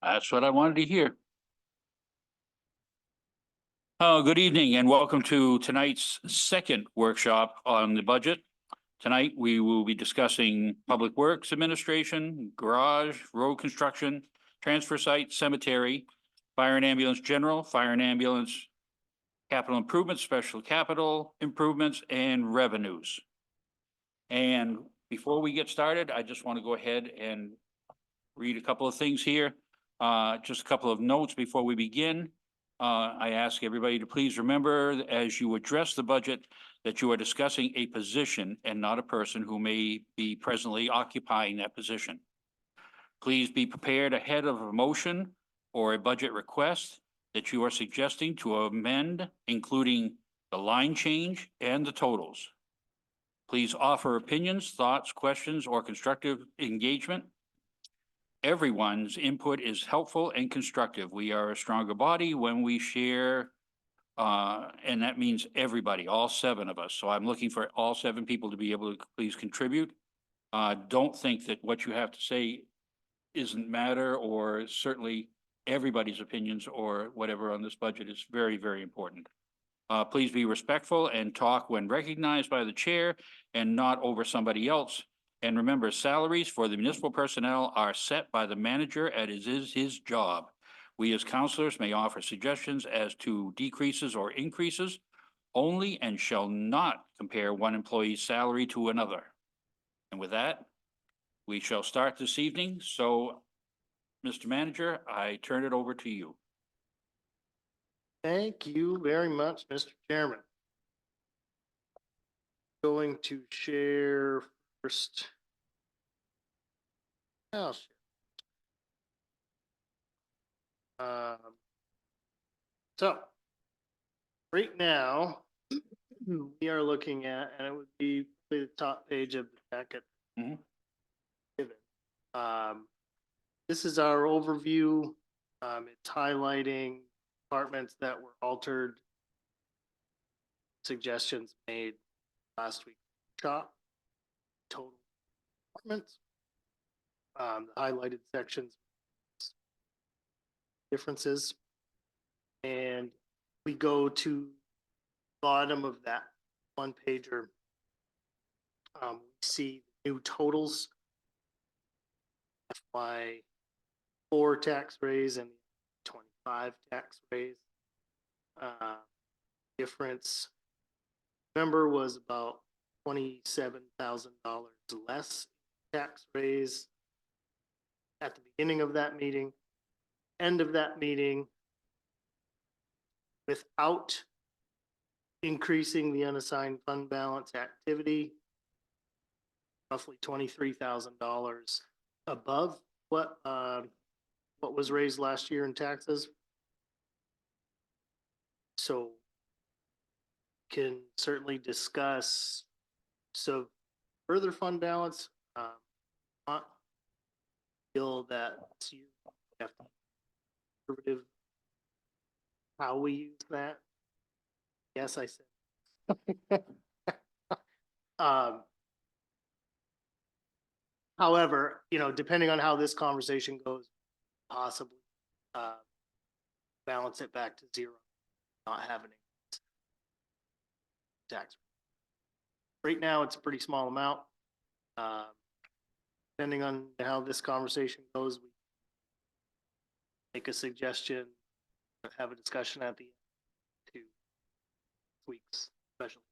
That's what I wanted to hear. Good evening and welcome to tonight's second workshop on the budget. Tonight, we will be discussing Public Works Administration, garage, road construction, transfer site, cemetery, fire and ambulance general, fire and ambulance, capital improvements, special capital improvements, and revenues. And before we get started, I just want to go ahead and read a couple of things here. Just a couple of notes before we begin. I ask everybody to please remember, as you address the budget, that you are discussing a position and not a person who may be presently occupying that position. Please be prepared ahead of a motion or a budget request that you are suggesting to amend, including the line change and the totals. Please offer opinions, thoughts, questions, or constructive engagement. Everyone's input is helpful and constructive. We are a stronger body when we share, and that means everybody, all seven of us. So I'm looking for all seven people to be able to please contribute. Don't think that what you have to say isn't matter, or certainly everybody's opinions or whatever on this budget is very, very important. Please be respectful and talk when recognized by the chair and not over somebody else. And remember, salaries for the municipal personnel are set by the manager as is his job. We as counselors may offer suggestions as to decreases or increases only, and shall not compare one employee's salary to another. And with that, we shall start this evening. So, Mr. Manager, I turn it over to you. Thank you very much, Mr. Chairman. Going to share first. I'll share. So right now we are looking at, and it would be the top page of the packet. This is our overview. It's highlighting departments that were altered, suggestions made last week. Shop total departments. The highlighted sections, differences, and we go to bottom of that one pager. We see new totals, FY4 tax raise and 25 tax raise. Difference, remember, was about $27,000 less tax raise at the beginning of that meeting. End of that meeting, without increasing the unassigned fund balance activity, roughly $23,000 above what was raised last year in taxes. So can certainly discuss so further fund balance. Not feel that you have to be conservative how we use that. Yes, I said. However, you know, depending on how this conversation goes, possibly balance it back to zero, not having tax. Right now, it's a pretty small amount. Depending on how this conversation goes, we make a suggestion, have a discussion at the end, 2 weeks special.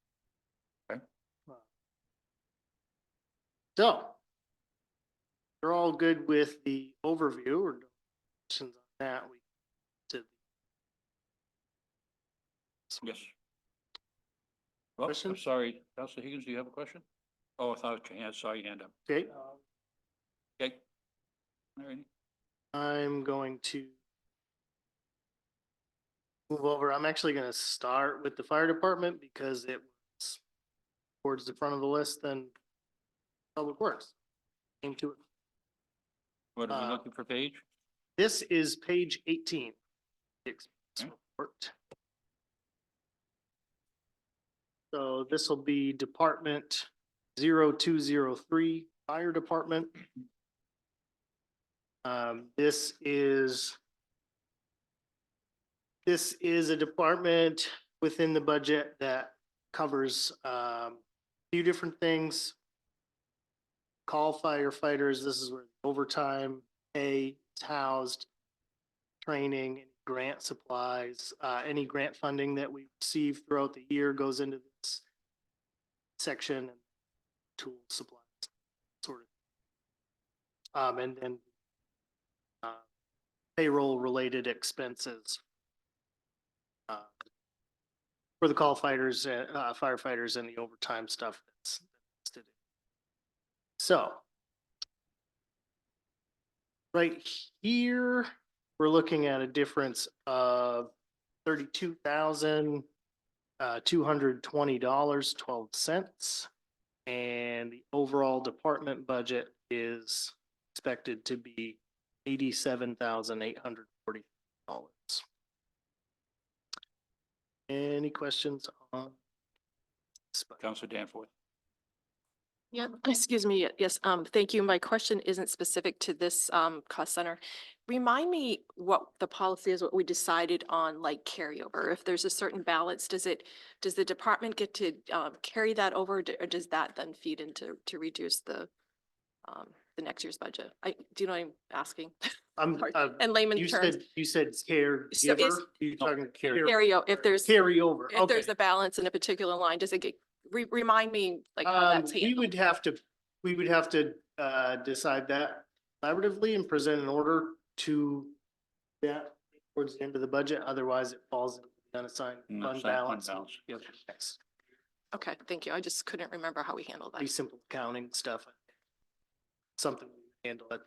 Okay. So we're all good with the overview or questions on that. We to yes. Well, question? I'm sorry, Councilor Higgins, do you have a question? Oh, I thought I saw your hand up. Okay. Okay. All right. I'm going to move over. I'm actually going to start with the fire department because it was towards the front of the list than public works. Came to it. What are we looking for, page? This is page 18. The expense report. So this will be Department 0203, Fire Department. This is a department within the budget that covers a few different things. Call firefighters, this is where overtime pay is housed, training, grant supplies, any grant funding that we receive throughout the year goes into this section, tool supplies, sort of. And then payroll related expenses for the call fighters, firefighters, and the overtime stuff that's listed. So right here, we're looking at a difference of $32,220.12. And the overall department budget is expected to be $87,840. Any questions on this budget? Counselor Danforth. Yeah, excuse me. Yes, thank you. My question isn't specific to this cost center. Remind me what the policy is, what we decided on, like carryover. If there's a certain balance, does the department get to carry that over, or does that then feed into to reduce the next year's budget? Do you know what I'm asking? Sorry. And layman terms. You said So caregiver? You talking if there's carryover? if there's a balance in a particular line, does it get remind me like how that's handled? We would have to decide that collaboratively and present an order to that towards the end of the budget. Otherwise, it falls into the unassigned fund balance. Yes. Yes. Okay, thank you. I just couldn't remember how we handled Pretty that. simple accounting stuff. Something we handle at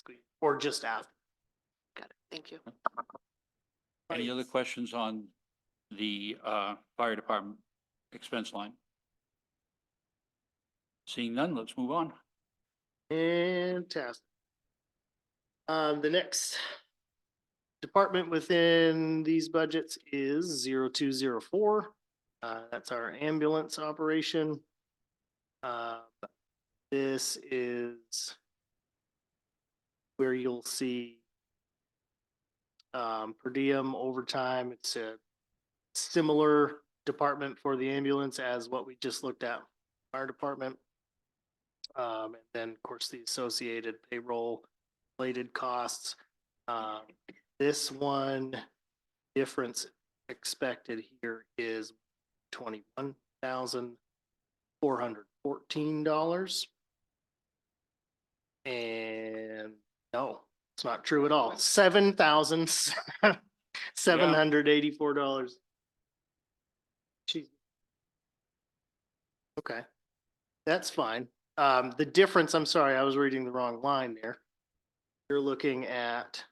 the or just after. Got it. Thank you. Any other questions on the fire department expense line? Seeing none, let's move on. Fantastic. The next department within these budgets is 0204. That's our ambulance operation. This is where you'll see per diem overtime. It's a similar department for the ambulance as what we just looked at, fire department. And then of course the associated payroll related costs. This one difference expected here is $21,414. And no, it's not true at all. $7,784. Jeez. Okay, that's fine. The difference, I'm sorry, I was reading the wrong line there. You're looking at.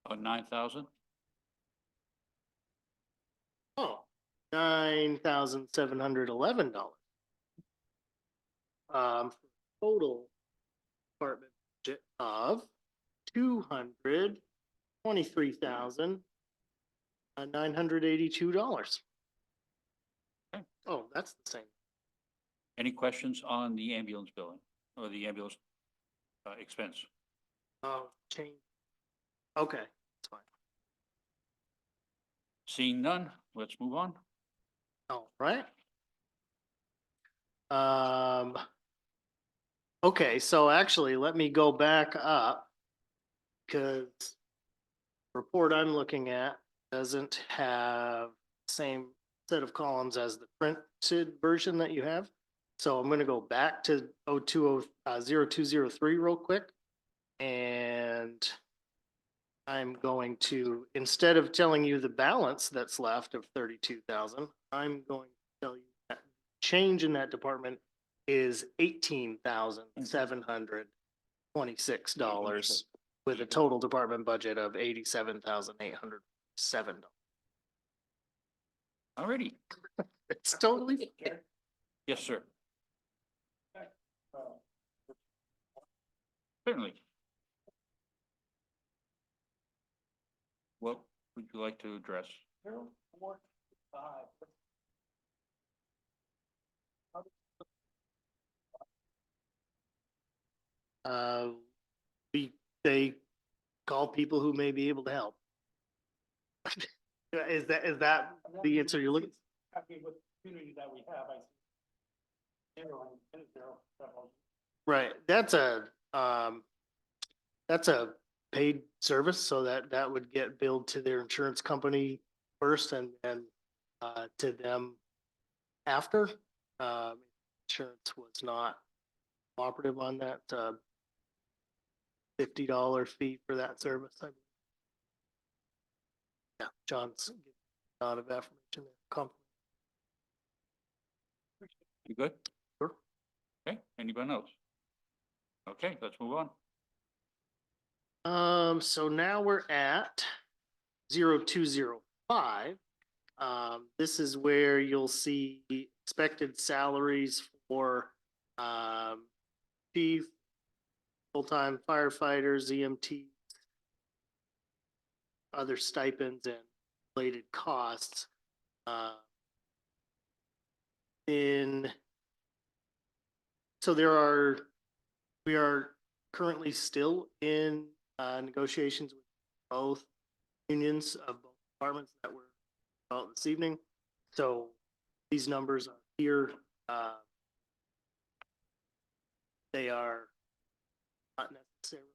About 9,000? Oh, $9,711. Total department budget of $223,982. Okay. Oh, that's the same. Any questions on the ambulance billing or the ambulance expense? Oh, change. Okay, that's fine. Seeing none, let's move on. All right. Okay, so actually, let me go back up because the report I'm looking at doesn't have the same set of columns as the printed version that you have. So I'm going to go back to 0203 real quick. And I'm going to, instead of telling you the balance that's left of 32,000, I'm going to tell you that change in that department is $18,726 with a total department budget of $87,807. Alrighty. It's totally. Yes, sir. Certainly. What would you like to address? they call people who may be able to help. Is that the answer you're looking? Happy with the community that we have, Right, that's a paid service, so that would get billed to their insurance company first and to them after. Insurance was not cooperative on that, $50 fee for that service. Yeah, John's giving a lot of affirmation there. You good? Sure. Okay, anyone else? Okay, let's move on. So now we're at 0205. This is where you'll see expected salaries for, chief, full-time firefighters, EMT, other stipends and related costs. We are currently still in negotiations with both unions of both departments that were out this evening. So these numbers are here. They are not necessarily.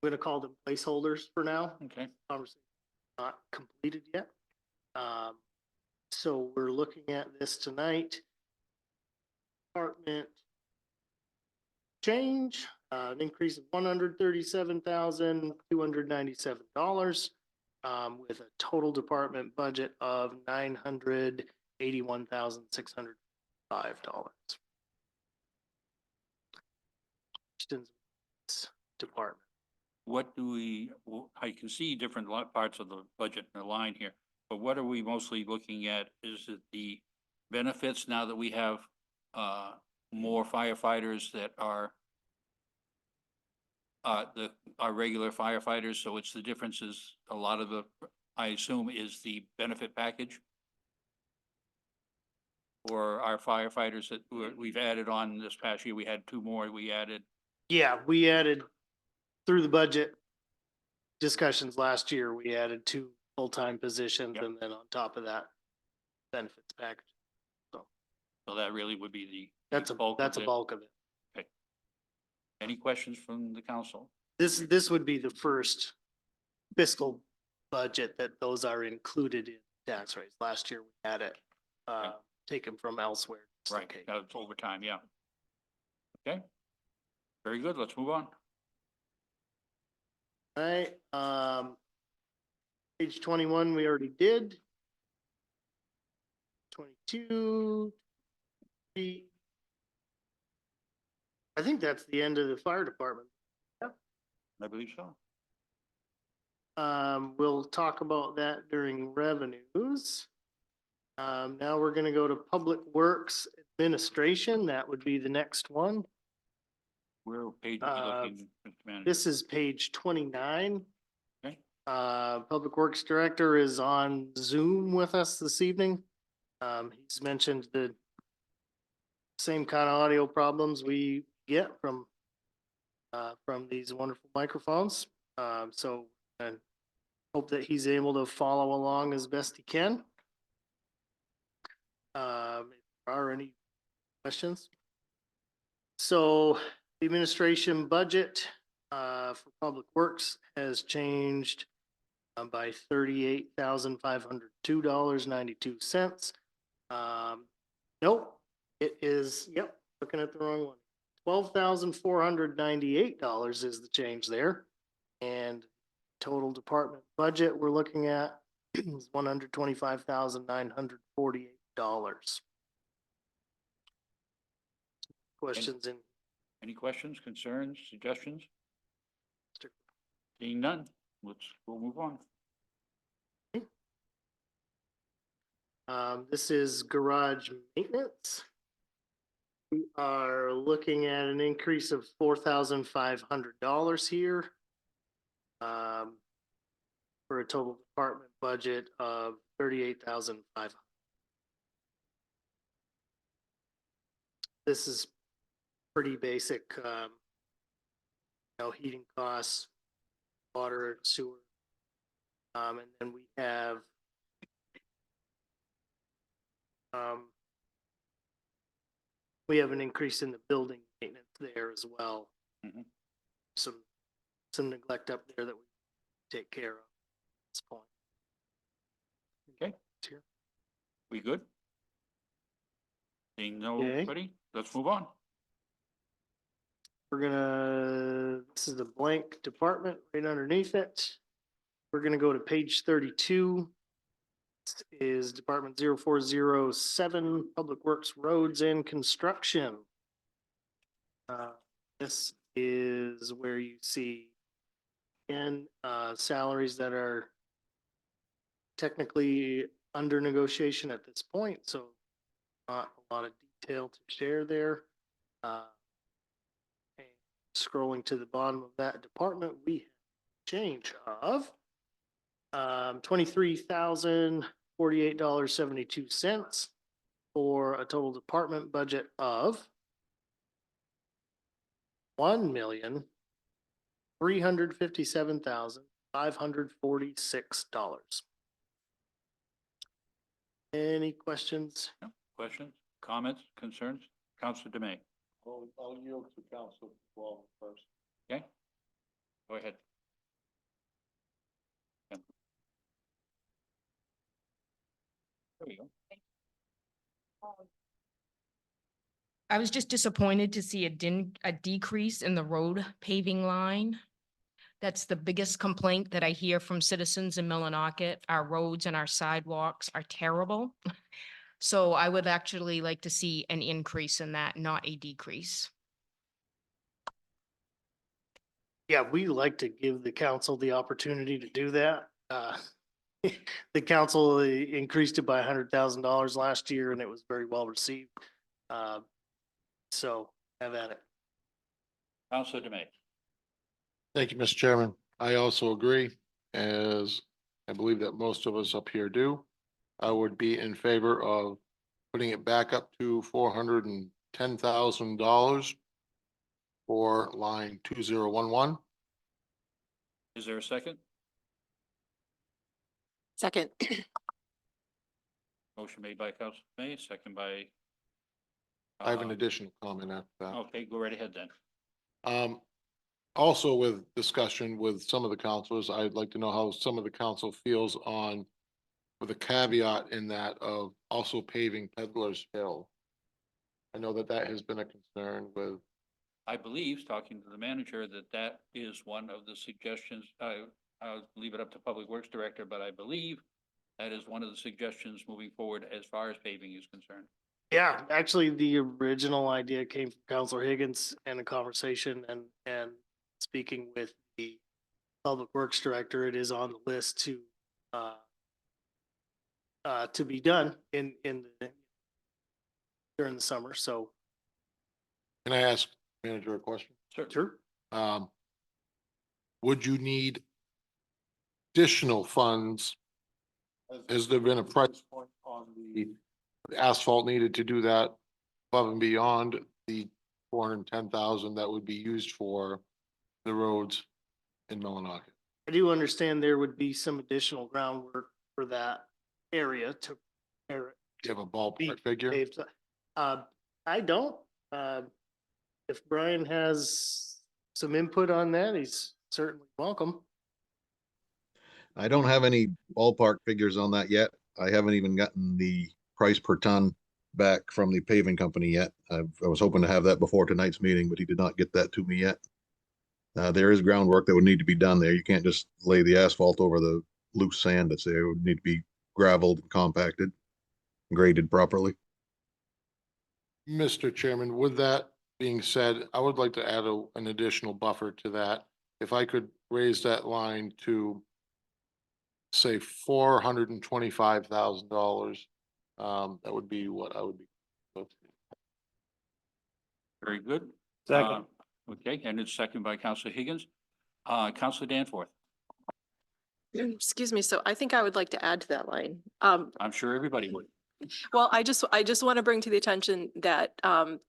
I'm gonna call them placeholders for now. Okay, Conversation not completed yet. So we're looking at this tonight. Department change, an increase of $137,297, with a total department budget of $981,605. Department. what do we, I can see different parts of the budget in the line here, but what are we mostly looking at? Is it the benefits now that we have more firefighters that are our regular firefighters, so it's the differences, a lot of the, I assume, is the benefit package? Or our firefighters that we've added on this past year, we had 2 more, we added. Yeah, we added through the budget discussions last year, we added 2 full-time positions. Yep. And then on top of that, benefits package. So that really would be the. That's a bulk of it. Any questions from the council? This would be the first fiscal budget that those are included in tax rates. Last year we had it taken from elsewhere. Right, Okay. that's overtime, yeah. Okay. Very good, let's move on. All right, page 21, we already did. 22. I think that's the end of the fire department. I believe so. We'll talk about that during revenues. Now we're gonna go to Public Works Administration. That would be the next one. Where page are you looking, Mr. Manager? This is page 29. Okay. Public Works Director is on Zoom with us this evening. He's mentioned the same kind of audio problems we get from these wonderful microphones. So I hope that he's able to follow along as best he can. If there are any questions? So the administration budget for Public Works has changed by $38,502.92. Nope, it is, yep, looking at the wrong one. $12,498 is the change there. And total department budget we're looking at is $125,948. Questions in? Any questions, concerns, suggestions? Seeing none, we'll move on. This is garage maintenance. We are looking at an increase of $4,500 here. For a total department budget of $38,500. This is pretty basic heating costs, water, sewer. And then we have an increase in the building maintenance there as well. Mhm. Some neglect up there that we take care of at this point. Okay. Here. We good? Seeing Okay. nobody, let's move on. This is the blank department right underneath it. We're gonna go to page 32. This is Department 0407, Public Works, Roads and Construction. This is where you see, again, salaries that are technically under negotiation at this point, so not a lot of detail to share there. And scrolling to the bottom of that department, we have a change of $23,048.72 for a total department budget of $1,357,546. Any questions? No? Questions, comments, concerns? Counselor Demay. I'll yield to council well first. Okay? Go ahead. Yeah. There we go. I was just disappointed to see a decrease in the road paving line. That's the biggest complaint that I hear from citizens in Millinocket. Our roads and our sidewalks are terrible. So I would actually like to see an increase in that, not a decrease. Yeah, we like to give the council the opportunity to do that. The council increased it by $100,000 last year and it was very well received. So have at it. Counselor Demay. Thank you, Mr. Chairman. I also agree, as I believe that most of us up here do. I would be in favor of putting it back up to $410,000 for line 2011. Is there a second? Second. Motion made by Counselor Demay, second by. I have an additional comment after that. Okay, go right ahead then. Also with discussion with some of the councilors, I'd like to know how some of the council feels on, with a caveat in that of also paving Peddler's Hill. I know that that has been a concern with, I believe, talking to the manager, that is one of the suggestions. I'll leave it up to Public Works Director, but I believe that is one of the suggestions moving forward as far as paving is concerned. Yeah, actually, the original idea came from Counselor Higgins and a conversation and speaking with the Public Works Director, it is on the list to be done during the summer, so. can I ask manager a question? Sure. Would you need additional funds? Has there been a price point on the asphalt needed to do that above and beyond the 410,000 that would be used for the roads in Millinocket? I do understand there would be some additional groundwork for that area to prepare it. Do you have a ballpark figure? paved. I don't. If Brian has some input on that, he's certainly welcome. I don't have any ballpark figures on that yet. I haven't even gotten the price per ton back from the paving company yet. I was hoping to have that before tonight's meeting, but he did not get that to me yet. There is groundwork that would need to be done there. You can't just lay the asphalt over the loose sand that's there. It would need to be gravelled, compacted, graded properly. Mr. Chairman, with that being said, I would like to add an additional buffer to that. If I could raise that line to say $425,000, that would be what I would be. Very good. Second. Okay, and it's second by Counselor Higgins. Counselor Danforth, Excuse me, so I think I would like to add to that line. I'm sure everybody would. Well, I just want to bring to the attention that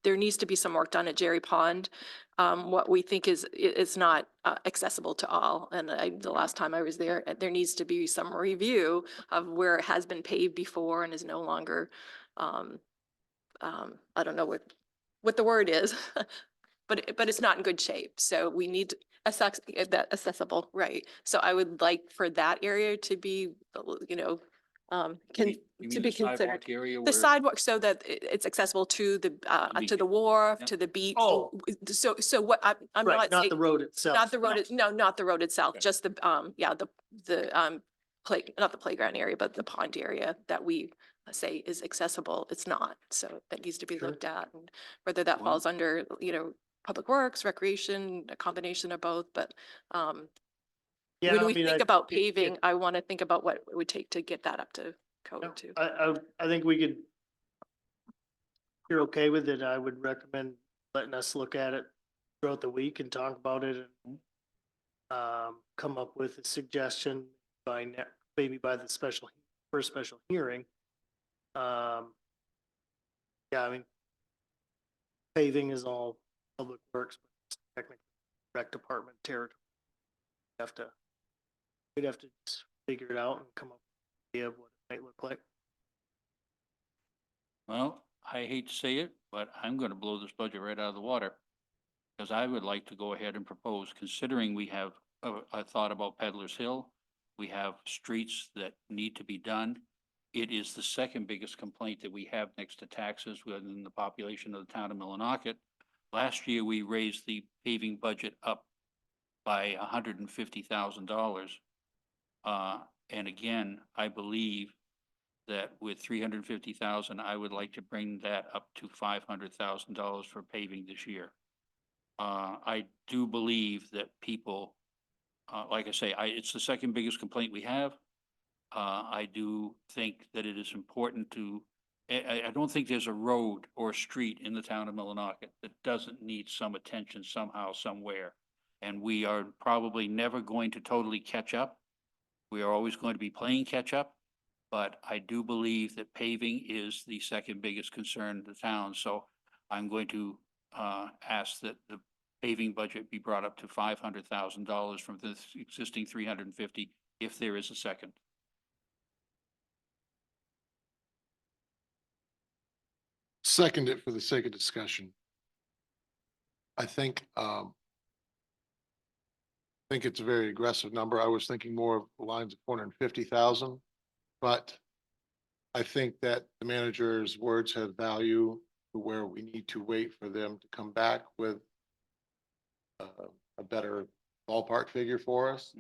there needs to be some work done at Jerry Pond. What we think is not accessible to all. And the last time I was there, there needs to be some review of where it has been paved before and is no longer, I don't know what the word is, but it's not in good shape. So we need that accessible, right? So I would like for that area to be, you know, You to mean be the sidewalk considered. area The where? sidewalk so that it's accessible to beach. the wharf, Yep. to the beach. Oh. So what I'm Right, not not saying, the road itself. not the road, no, not the road itself, Okay. just the, not the playground area, but the pond area that we say is accessible. It's not. So that needs to be Sure. looked at, and whether that Well- falls under, Public Works, Recreation, a combination of both, but, Yeah, when I we mean, think about it- paving, I want to think about what it would take to get that up to code too. I think we could, if you're okay with it, I would recommend letting us look at it throughout the week and talk about it and come up with a suggestion maybe by the first special hearing. Yeah, I mean, paving is all public works, but it's technically rec department territory. We'd have to just figure it out and come up with an idea of what it might look like. Well, I hate to say it, but I'm gonna blow this budget right out of the water. Because I would like to go ahead and propose, considering we have a thought about Peddler's Hill, we have streets that need to be done. It is the second biggest complaint that we have next to taxes within the population of the town of Millinocket. Last year, we raised the paving budget up by $150,000. And again, I believe that with 350,000, I would like to bring that up to $500,000 for paving this year. I do believe that people, like I say, it's the second biggest complaint we have. I do think that it is important to, I don't think there's a road or a street in the town of Millinocket that doesn't need some attention somehow, somewhere. And we are probably never going to totally catch up. We are always going to be playing catch up. But I do believe that paving is the second biggest concern in the town. So I'm going to ask that the paving budget be brought up to $500,000 from the existing 350, if there is a second. Second it for the sake of discussion. I think it's a very aggressive number. I was thinking more of the lines of 450,000. But I think that the manager's words have value to where we need to wait for them to come back with a better ballpark figure for us.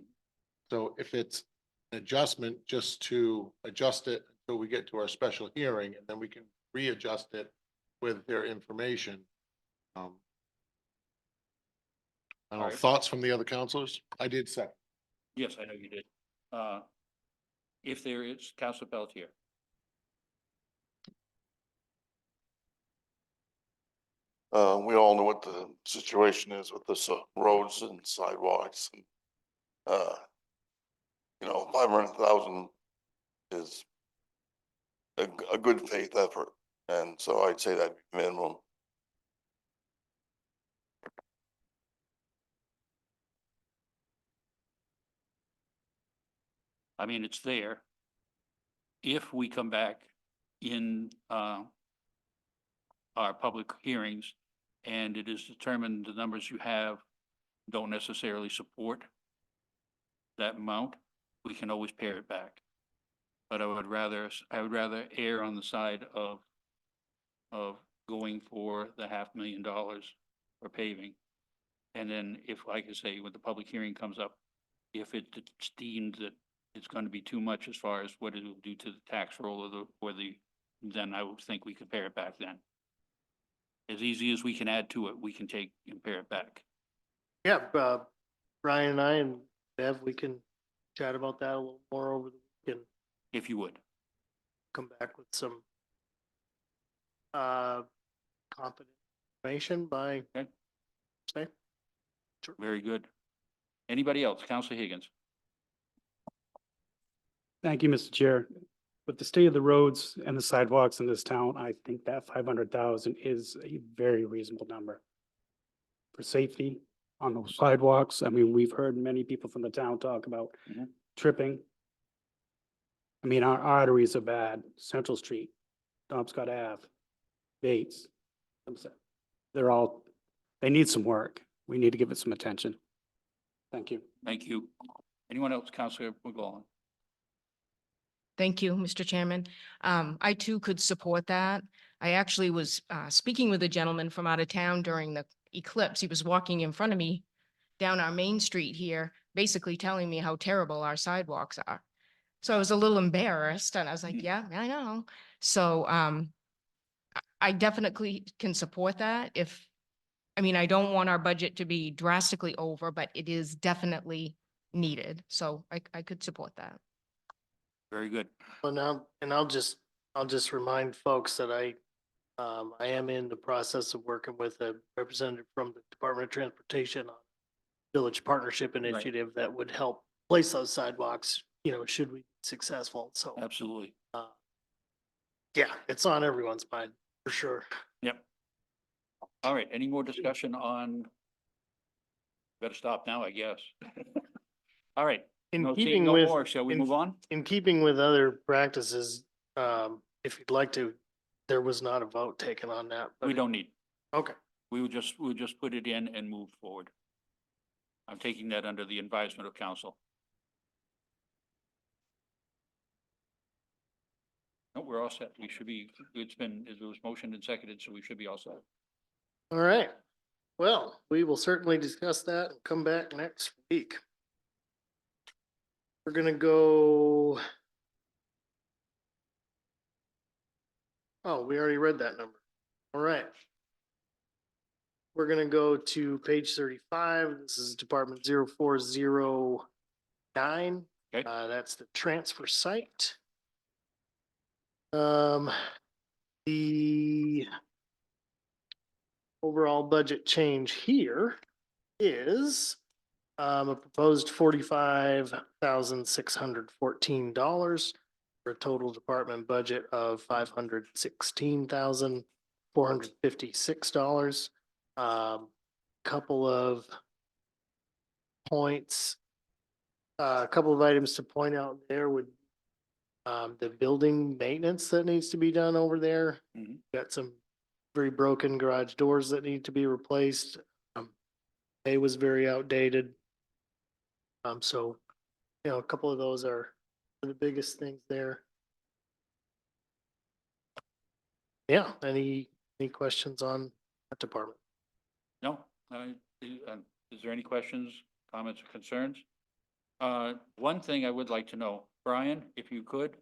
So if it's an adjustment, just to adjust it until we get to our special hearing, and then we can readjust it with their information. I don't know, Alright. thoughts from the other counselors? I did second. Yes, I know you did. If there is, Councilor Pelletier. We all know what the situation is with this, roads and sidewalks and, 500,000 is a good faith effort. And so I'd say that'd be minimum. I mean, it's there. If we come back in our public hearings and it is determined the numbers you have don't necessarily support that amount, we can always pare it back. But I would rather err on the side of going for the $500,000 for paving. And then if, like I say, when the public hearing comes up, if it's deemed that it's going to be too much as far as what it will do to the tax roll then I would think we could pare it back then. As easy as we can add to it, we can take and pare it back. Yeah, Brian and I and Bev, we can chat about that a little more over the week and If you would. come back with some competent information by Okay. say. Very good. Anybody else? Councilor Higgins. Thank you, Mr. Chair. with the state of the roads and the sidewalks in this town, I think that 500,000 is a very reasonable number. For safety on those sidewalks, I mean, we've heard many people from the town talk about Mhm. tripping. I mean, our arteries are bad, Central Street, Scott Ave, Bates. They're all, they need some work. We need to give it some attention. Thank you. Thank you. Anyone else, Counselor McGowan? Thank you, Mr. Chairman. I too could support that. I actually was speaking with a gentleman from out of town during the eclipse. He was walking in front of me down our main street here, basically telling me how terrible our sidewalks are. So I was a little embarrassed and I was like, yeah, I know. So I definitely can support that if, I mean, I don't want our budget to be drastically over, but it is definitely needed. So I could support that. Very good. Well, now, and I'll just remind folks that I am in the process of working with a representative from the Department of Transportation on Village Partnership Initiative that would help place those sidewalks, you know, should we be successful. So, Absolutely. yeah, it's on everyone's mind for sure. Yep. All right, any more discussion on? Better stop now, I guess. All right. In No, seeing keeping no with, more, shall we in- move on? in keeping with other practices, if you'd like to, there was not a vote taken on that. but We don't need, Okay. we'll just put it in and move forward. I'm taking that under the advisement of council. No, we're all set. We should be, it was motioned and seconded, so we should be all set. All right. Well, we will certainly discuss that and come back next week. We're gonna go. Oh, we already read that number. All right. We're gonna go to page 35. This is Department 0409. Okay. That's the transfer site. The overall budget change here is a proposed $45,614 for a total department budget of $516,456. Couple of points, a couple of items to point out there would the building maintenance that needs to be done over there. Mhm. Got some very broken garage doors that need to be replaced. Hay was very outdated. So, you know, a couple of those are the biggest things there. Yeah, any questions on that department? No, is there any questions, comments, or concerns? One thing I would like to know, Brian, if you could,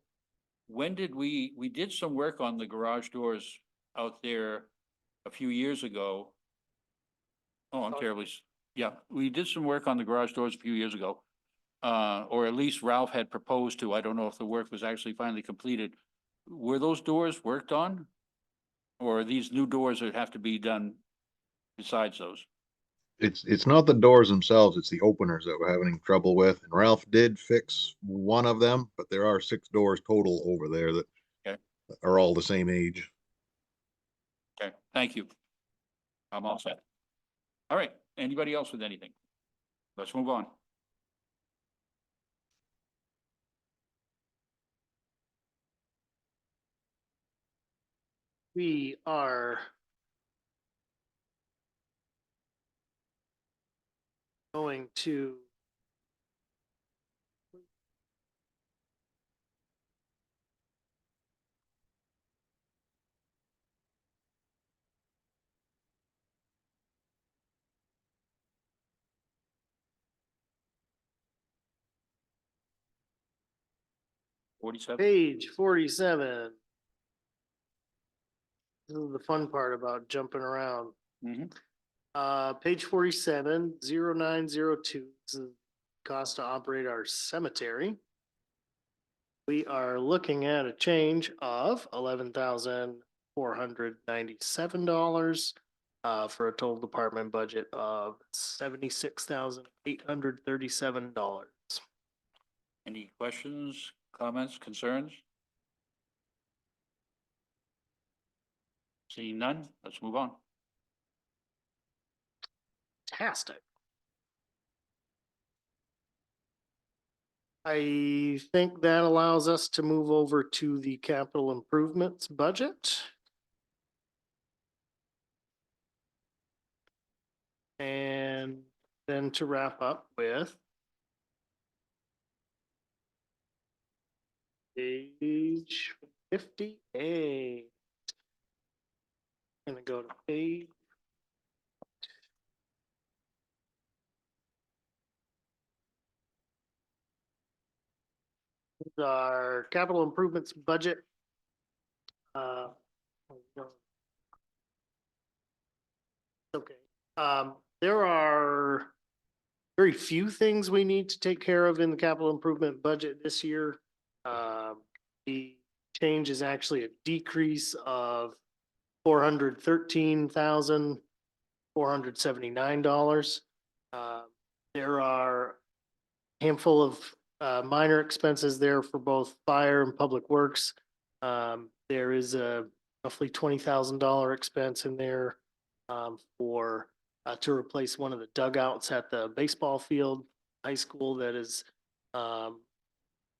when did we did some work on the garage doors out there a few years ago. Oh, I'm terribly, yeah, we did some work on the garage doors a few years ago. Or at least Ralph had proposed to, I don't know if the work was actually finally completed. Were those doors worked on? Or are these new doors that have to be done besides those? It's not the doors themselves, it's the openers that we're having trouble with. And Ralph did fix one of them, but there are 6 doors total over there that Okay. are all the same age. Okay, thank you. I'm all set. All right, anybody else with anything? Let's move on. We are going to page 47. This is the fun part about jumping around. Mhm. Page 47, 0902, this is cost to operate our cemetery. We are looking at a change of $11,497 for a total department budget of $76,837. Any questions, comments, concerns? Seeing none, let's move on. Fantastic. I think that allows us to move over to the capital improvements budget. And then to wrap up with page 58. Gonna go to page. Our capital improvements budget. Uh, Okay, there are very few things we need to take care of in the capital improvement budget this year. The change is actually a decrease of $413,479. There are a handful of minor expenses there for both fire and public works. There is a roughly $20,000 expense in there for to replace one of the dugouts at the baseball field, high school that is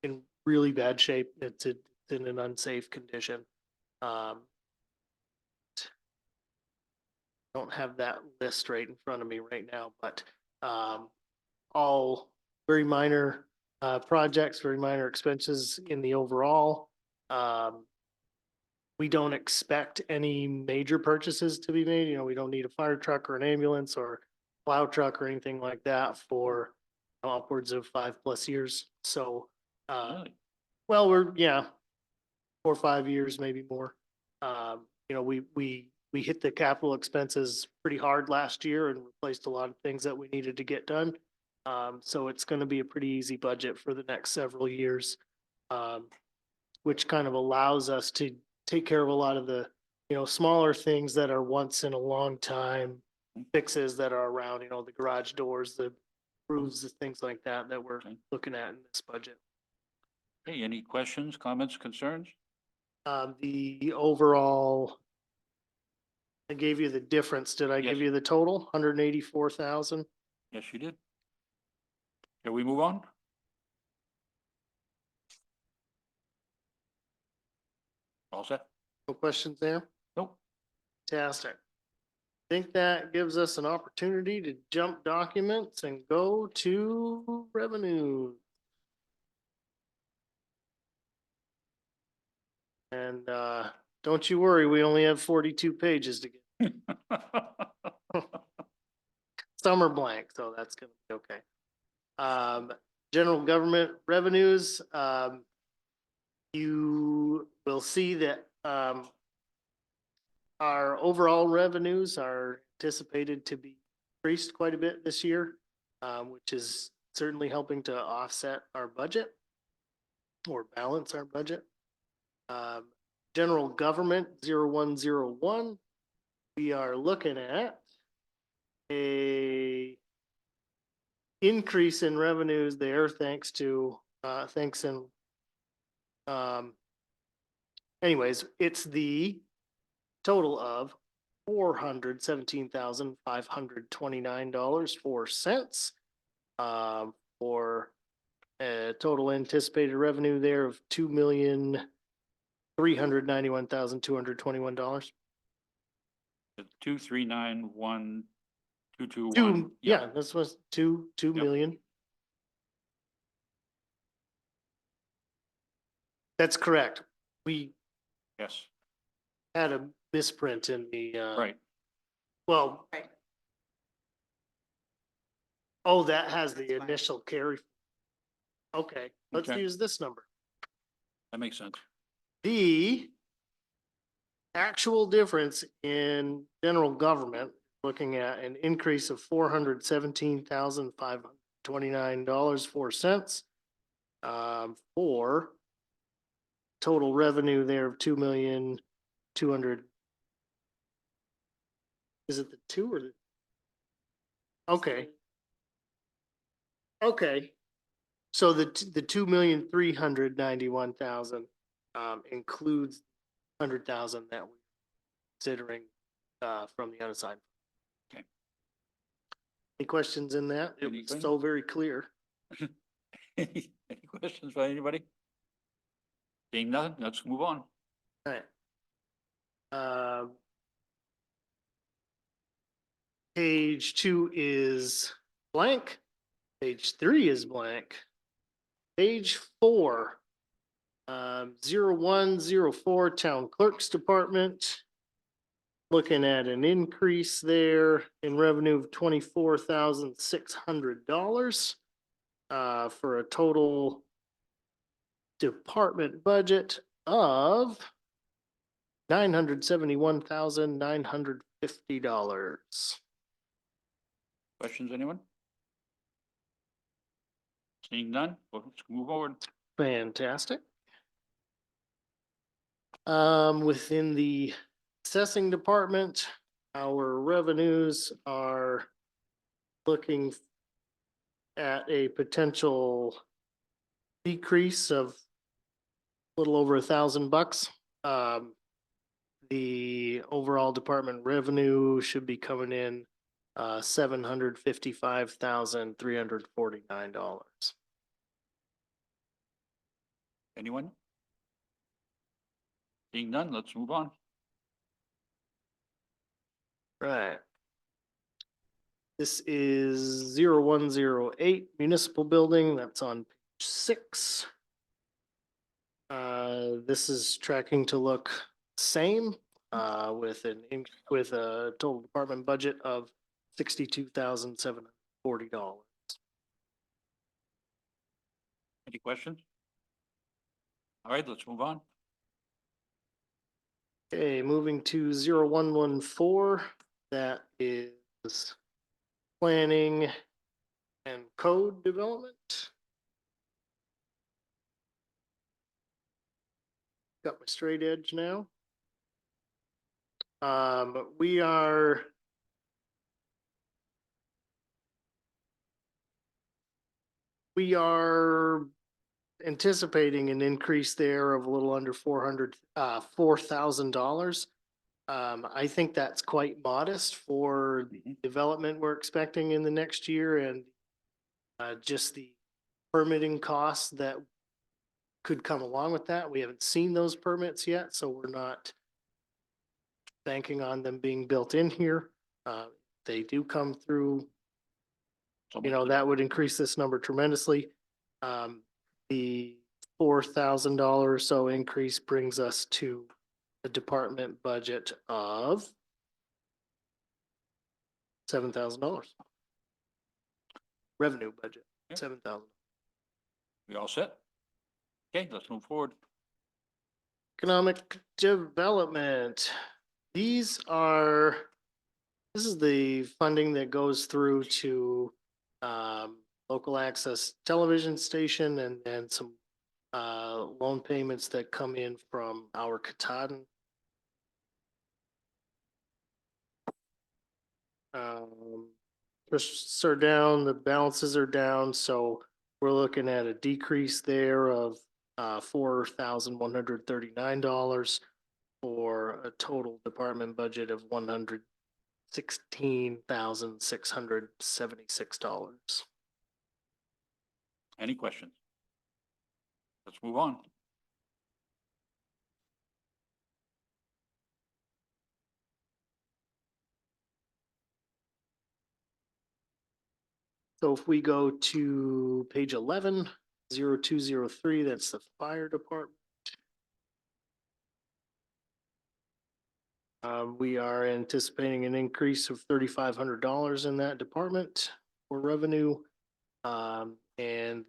in really bad shape. It's in an unsafe condition. Don't have that list right in front of me right now, but all very minor projects, very minor expenses in the overall. We don't expect any major purchases to be made. You know, we don't need a fire truck or an ambulance or plow truck or anything like that for upwards of 5+ years. So, Really? well, we're 4 or 5 years, maybe more. You know, we hit the capital expenses pretty hard last year and replaced a lot of things that we needed to get done. So it's going to be a pretty easy budget for the next several years, which kind of allows us to take care of a lot of the, you know, smaller things that are once in a long time fixes that are around, you know, the garage doors, the roofs, the things like that, that we're Okay. looking at in this budget. Hey, any questions, comments, concerns? The overall, I gave you the difference. Did I give Yes. you the total? 184,000? Yes, you did. Shall we move on? All set? No questions there? Nope. Fantastic. I think that gives us an opportunity to jump documents and go to revenue. And don't you worry, we only have 42 pages to get. Some are blank, so that's gonna be okay. General government revenues, you will see that our overall revenues are anticipated to be increased quite a bit this year, which is certainly helping to offset our budget or balance our budget. General government 0101, we are looking at a increase in revenues there thanks to anyways, it's the total of $417,529.04 for a total anticipated revenue there of $2,391,221. 2391221. Yeah, this was two Yep. million. That's correct. We Yes, had a misprint in the right. well. Oh, that has the initial carry. Okay, let's Okay. use this number. That makes sense. The actual difference in general government, looking at an increase of $417,529.04 for total revenue there of 2,200,000. Is it the two or the? Okay. Okay. So the 2,391,000 includes 100,000 that we considering, from the unassigned. Okay. Any questions in that? It was Anything? so very clear. Any questions by anybody? Seeing none, let's move on. All right. Page 2 is blank. Page 3 is blank. Page 4, 0104 Town Clerk's Department. Looking at an increase there in revenue of $24,600, for a total department budget of $971,950. Questions, anyone? Seeing none, well, let's move forward. Fantastic. Within the assessing department, our revenues are looking at a potential decrease of a little over $1,000. The overall department revenue should be coming in $755,349. Anyone? Seeing none, let's move on. Right. This is 0108 Municipal Building, that's on page 6. This is tracking to look same, with with a total department budget of $62,740. Any questions? All right, let's move on. Okay, moving to 0114, that is planning and code development. Got my straight edge now. We are anticipating an increase there of a little under $4,000. I think that's quite modest for the development we're expecting in the next year, and just the permitting costs that could come along with that. We haven't seen those permits yet, so we're not banking on them being built in here. They do come through, that would increase this number tremendously. The $4,000 or so increase brings us to a department budget of $7,000. Revenue budget, Yeah. 7,000. We all set? Okay, let's move forward. Economic development. This is the funding that goes through to local access television station, and then some loan payments that come in from our Katahdin. Interests are down, the balances are down, so we're looking at a decrease there of $4,139 for a total department budget of $116,676. Any questions? Let's move on. So if we go to page 11, 0203, that's the fire department. We are anticipating an increase of $3,500 in that department for revenue. And the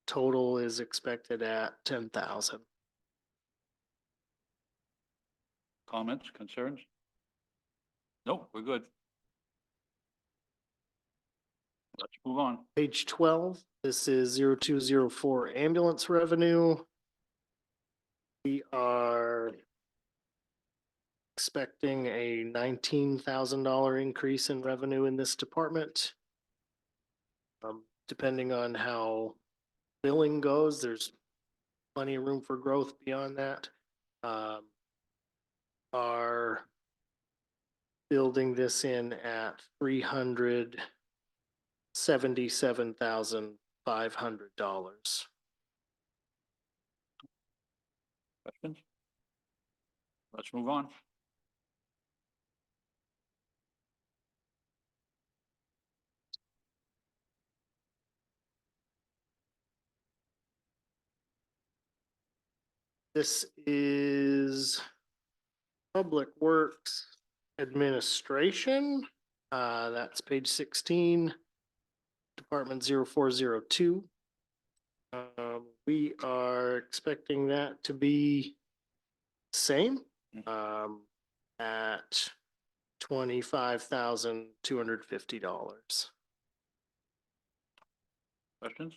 total is expected at 10,000. Comments, concerns? Nope, we're good. Let's move on. Page 12, this is 0204 ambulance revenue. We are expecting a $19,000 increase in revenue in this department. Depending on how billing goes, there's plenty of room for growth beyond that. Our building this in at $377,500. Questions? Let's move on. This is Public Works Administration. That's page 16, Department 0402. We are expecting that to be same, at $25,250. Questions?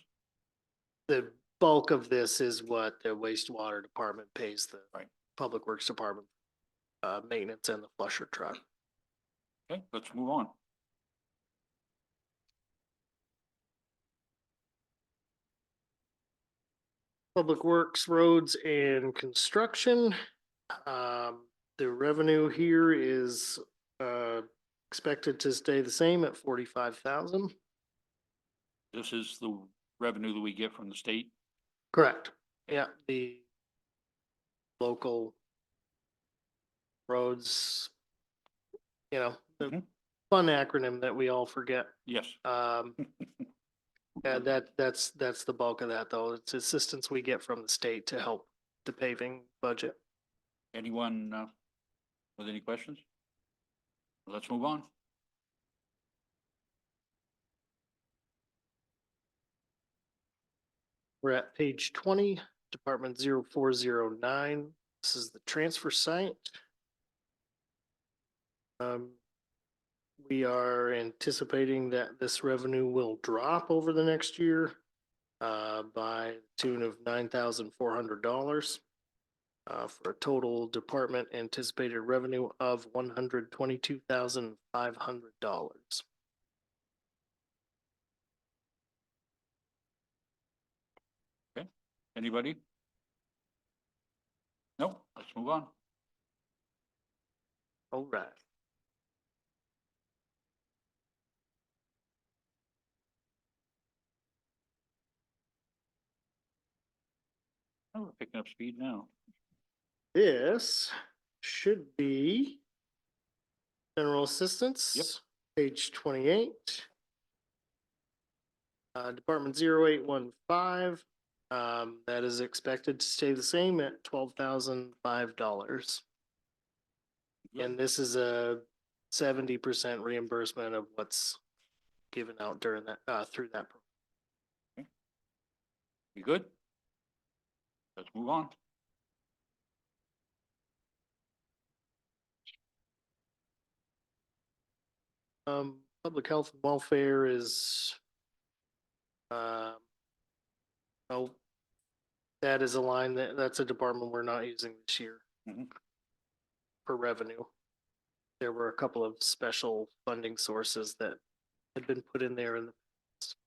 The bulk of this is what the wastewater department pays the Right. Public Works Department, maintenance and the flusher truck. Okay, let's move on. Public Works, Roads and Construction. The revenue here is, expected to stay the same at 45,000. This is the revenue that we get from the state. Correct. Yeah, the local roads, the Mhm. fun acronym that we all forget. Yes. Yeah, that's the bulk of that, though. It's assistance we get from the state to help the paving budget. Anyone, with any questions? Let's move on. We're at page 20, Department 0409. This is the transfer site. We are anticipating that this revenue will drop over the next year by the tune of $9,400 for a total department anticipated revenue of $122,500. Anybody? No, let's move on. All right. Oh, we're picking up speed now. This should be general assistance. Page 28. Department 0815, that is expected to stay the same at $12,005. And this is a 70% reimbursement of what's given out during that, through that program. You good? Let's move on. Public health and welfare is, oh, that is a line that's a department we're not using this year. Mhm. For revenue. There were a couple of special funding sources that had been put in there in the past.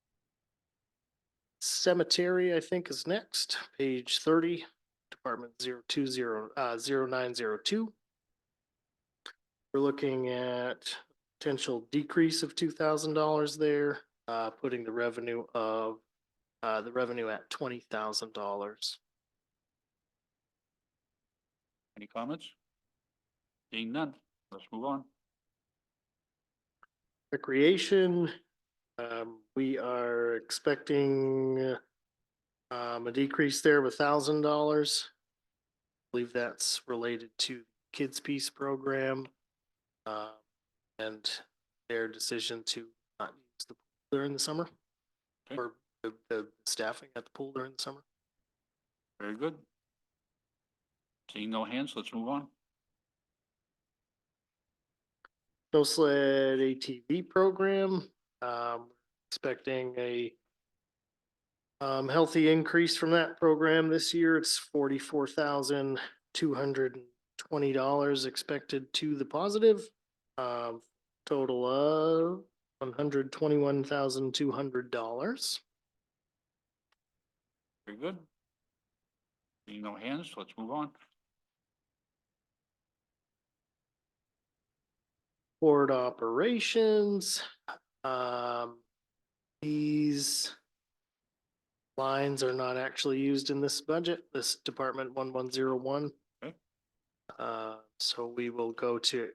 Cemetery, I think, is next, page 30, Department 0902. We're looking at potential decrease of $2,000 there, putting the revenue at $20,000. Any comments? Seeing none, let's move on. Recreation, we are expecting a decrease there of $1,000. I believe that's related to Kids Peace program and their decision to not use the pool during the summer, Okay. or the staffing at the pool during the summer. Very good. Seeing no hands, let's move on. Snow sled ATV program, expecting a healthy increase from that program this year. It's $44,220 expected to the positive. Total of $121,200. Very good. Seeing no hands, let's move on. airport operations. These lines are not actually used in this budget, this Department 1101. Okay. So we will go to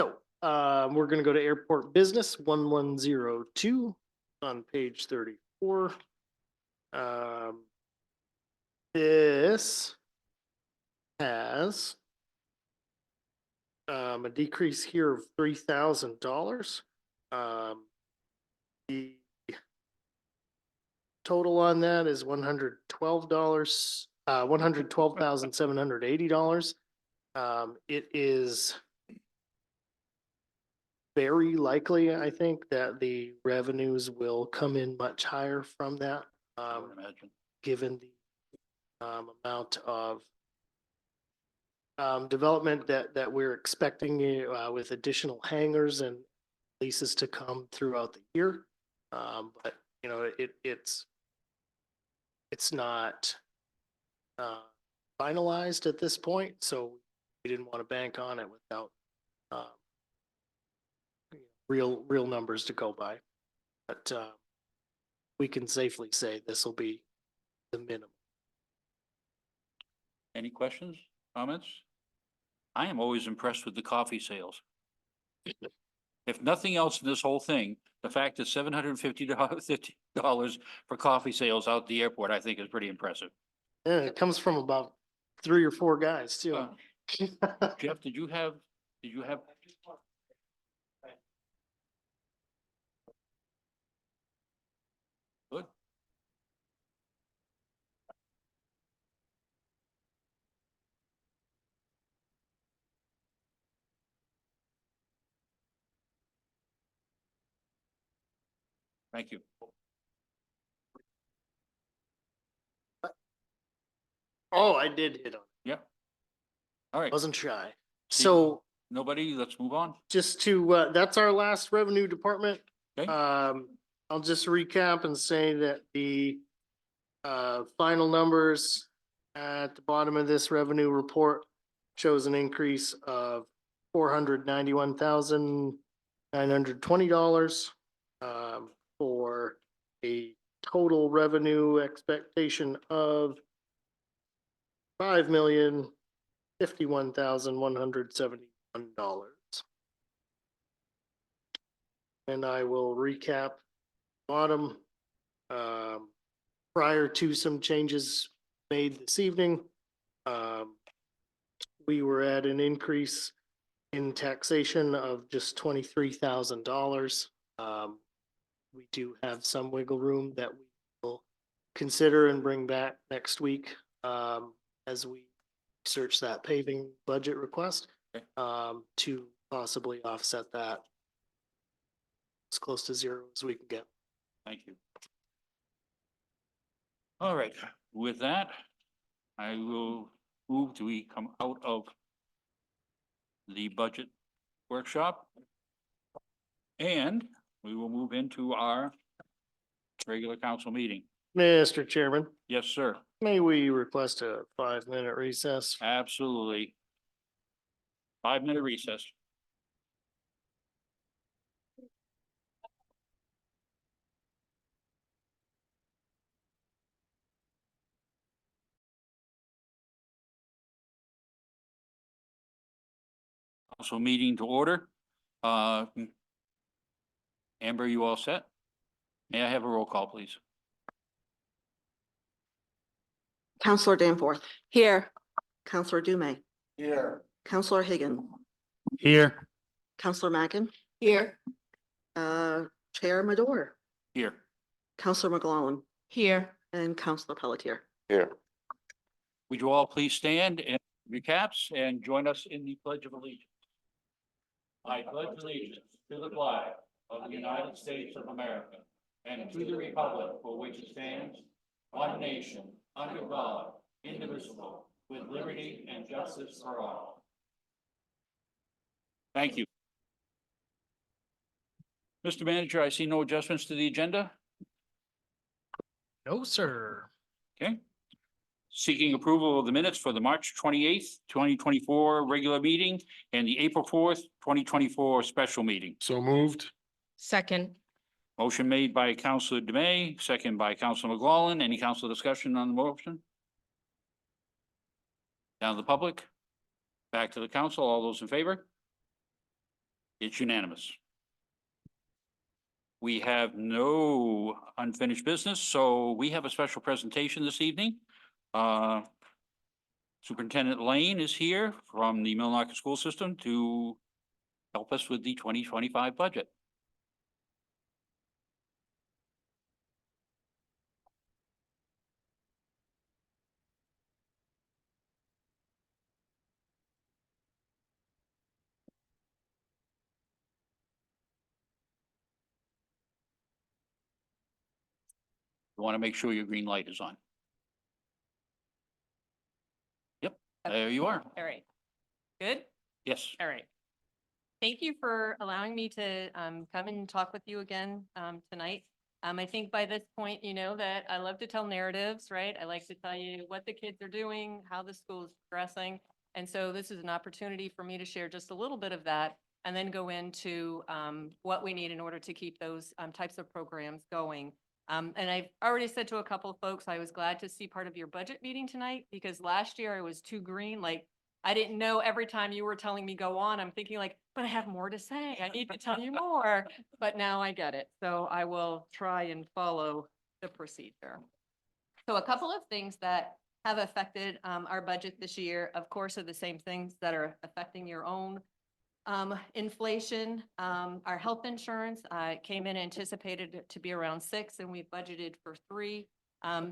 we're gonna go to airport business 1102 on page 34. This has a decrease here of $3,000. The total on that is $112, $112,780. It is very likely, I think, that the revenues will come in much higher from that, I would imagine. given the amount of development that we're expecting with additional hangars and leases to come throughout the year. But you know, it's not finalized at this point, so we didn't want to bank on it without real numbers to go by. But we can safely say this will be the minimum. Any questions, comments? I am always impressed with the coffee sales. If nothing else in this whole thing, the fact that $750 for coffee sales out the airport, I think is pretty impressive. Yeah, it comes from about 3 or 4 guys too. Uh, Jeff, did you have? Good. Thank you. Oh, I did hit on it. Yep. All right, Wasn't shy. See- So nobody, let's move on. just to, that's our last revenue department. Okay. I'll just recap and say that the final numbers at the bottom of this revenue report shows an increase of $491,920 for a total revenue expectation of $5,051,171. And I will recap bottom, prior to some changes made this evening. We were at an increase in taxation of just $23,000. We do have some wiggle room that we will consider and bring back next week, as we search that paving budget request, Okay. to possibly offset that as close to zero as we can get. Thank you. All right, with that, I will move to we come out of the budget workshop. And we will move into our regular council meeting. Mr. Chairman, Yes, sir. may we request a 5-minute recess? Absolutely. 5-minute recess. Council meeting to order. Amber, you all set? May I have a roll call, please? Counselor Danforth, Here. Counselor Dume, Here. Counselor Hagan, Here. Counselor Mackin, Here. Chair Madore, Here. Counselor McGlowan, Here. and Counselor Pelletier. Here. Would you all please stand and recaps and join us in the Pledge of Allegiance? I pledge allegiance to the flag of the United States of America and to the republic for which it stands, one nation, under God, indivisible, with liberty and justice for all. Thank you. Mr. Manager, I see no adjustments to the agenda. No, sir. Okay. Seeking approval of the minutes for the March 28th, 2024 regular meeting and the April 4th, 2024 special meeting. So moved. Second. Motion made by Counselor Dume, second by Counselor McGlaughlin. Any council discussion on the motion? Down to the public? Back to the council. All those in favor? It's unanimous. We have no unfinished business, so we have a special presentation this evening. Superintendent Lane is here from the Millinocket School System to help us with the 2025 budget. You want to make sure your green light is on. Yep, there you are. All right. Good? Yes. All right. Thank you for allowing me to come and talk with you again tonight. I think by this point, you know that I love to tell narratives, right? I like to tell you what the kids are doing, how the school is progressing. And so this is an opportunity for me to share just a little bit of that and then go into what we need in order to keep those types of programs going. And I've already said to a couple of folks, I was glad to see part of your budget meeting tonight because last year I was too green. Like I didn't know every time you were telling me go on, I'm thinking like, but I have more to say. I need to tell you more, but now I get it. So I will try and follow the procedure. So a couple of things that have affected our budget this year, of course, are the same things that are affecting your own. Inflation, our health insurance came in anticipated to be around 6 and we budgeted for 3.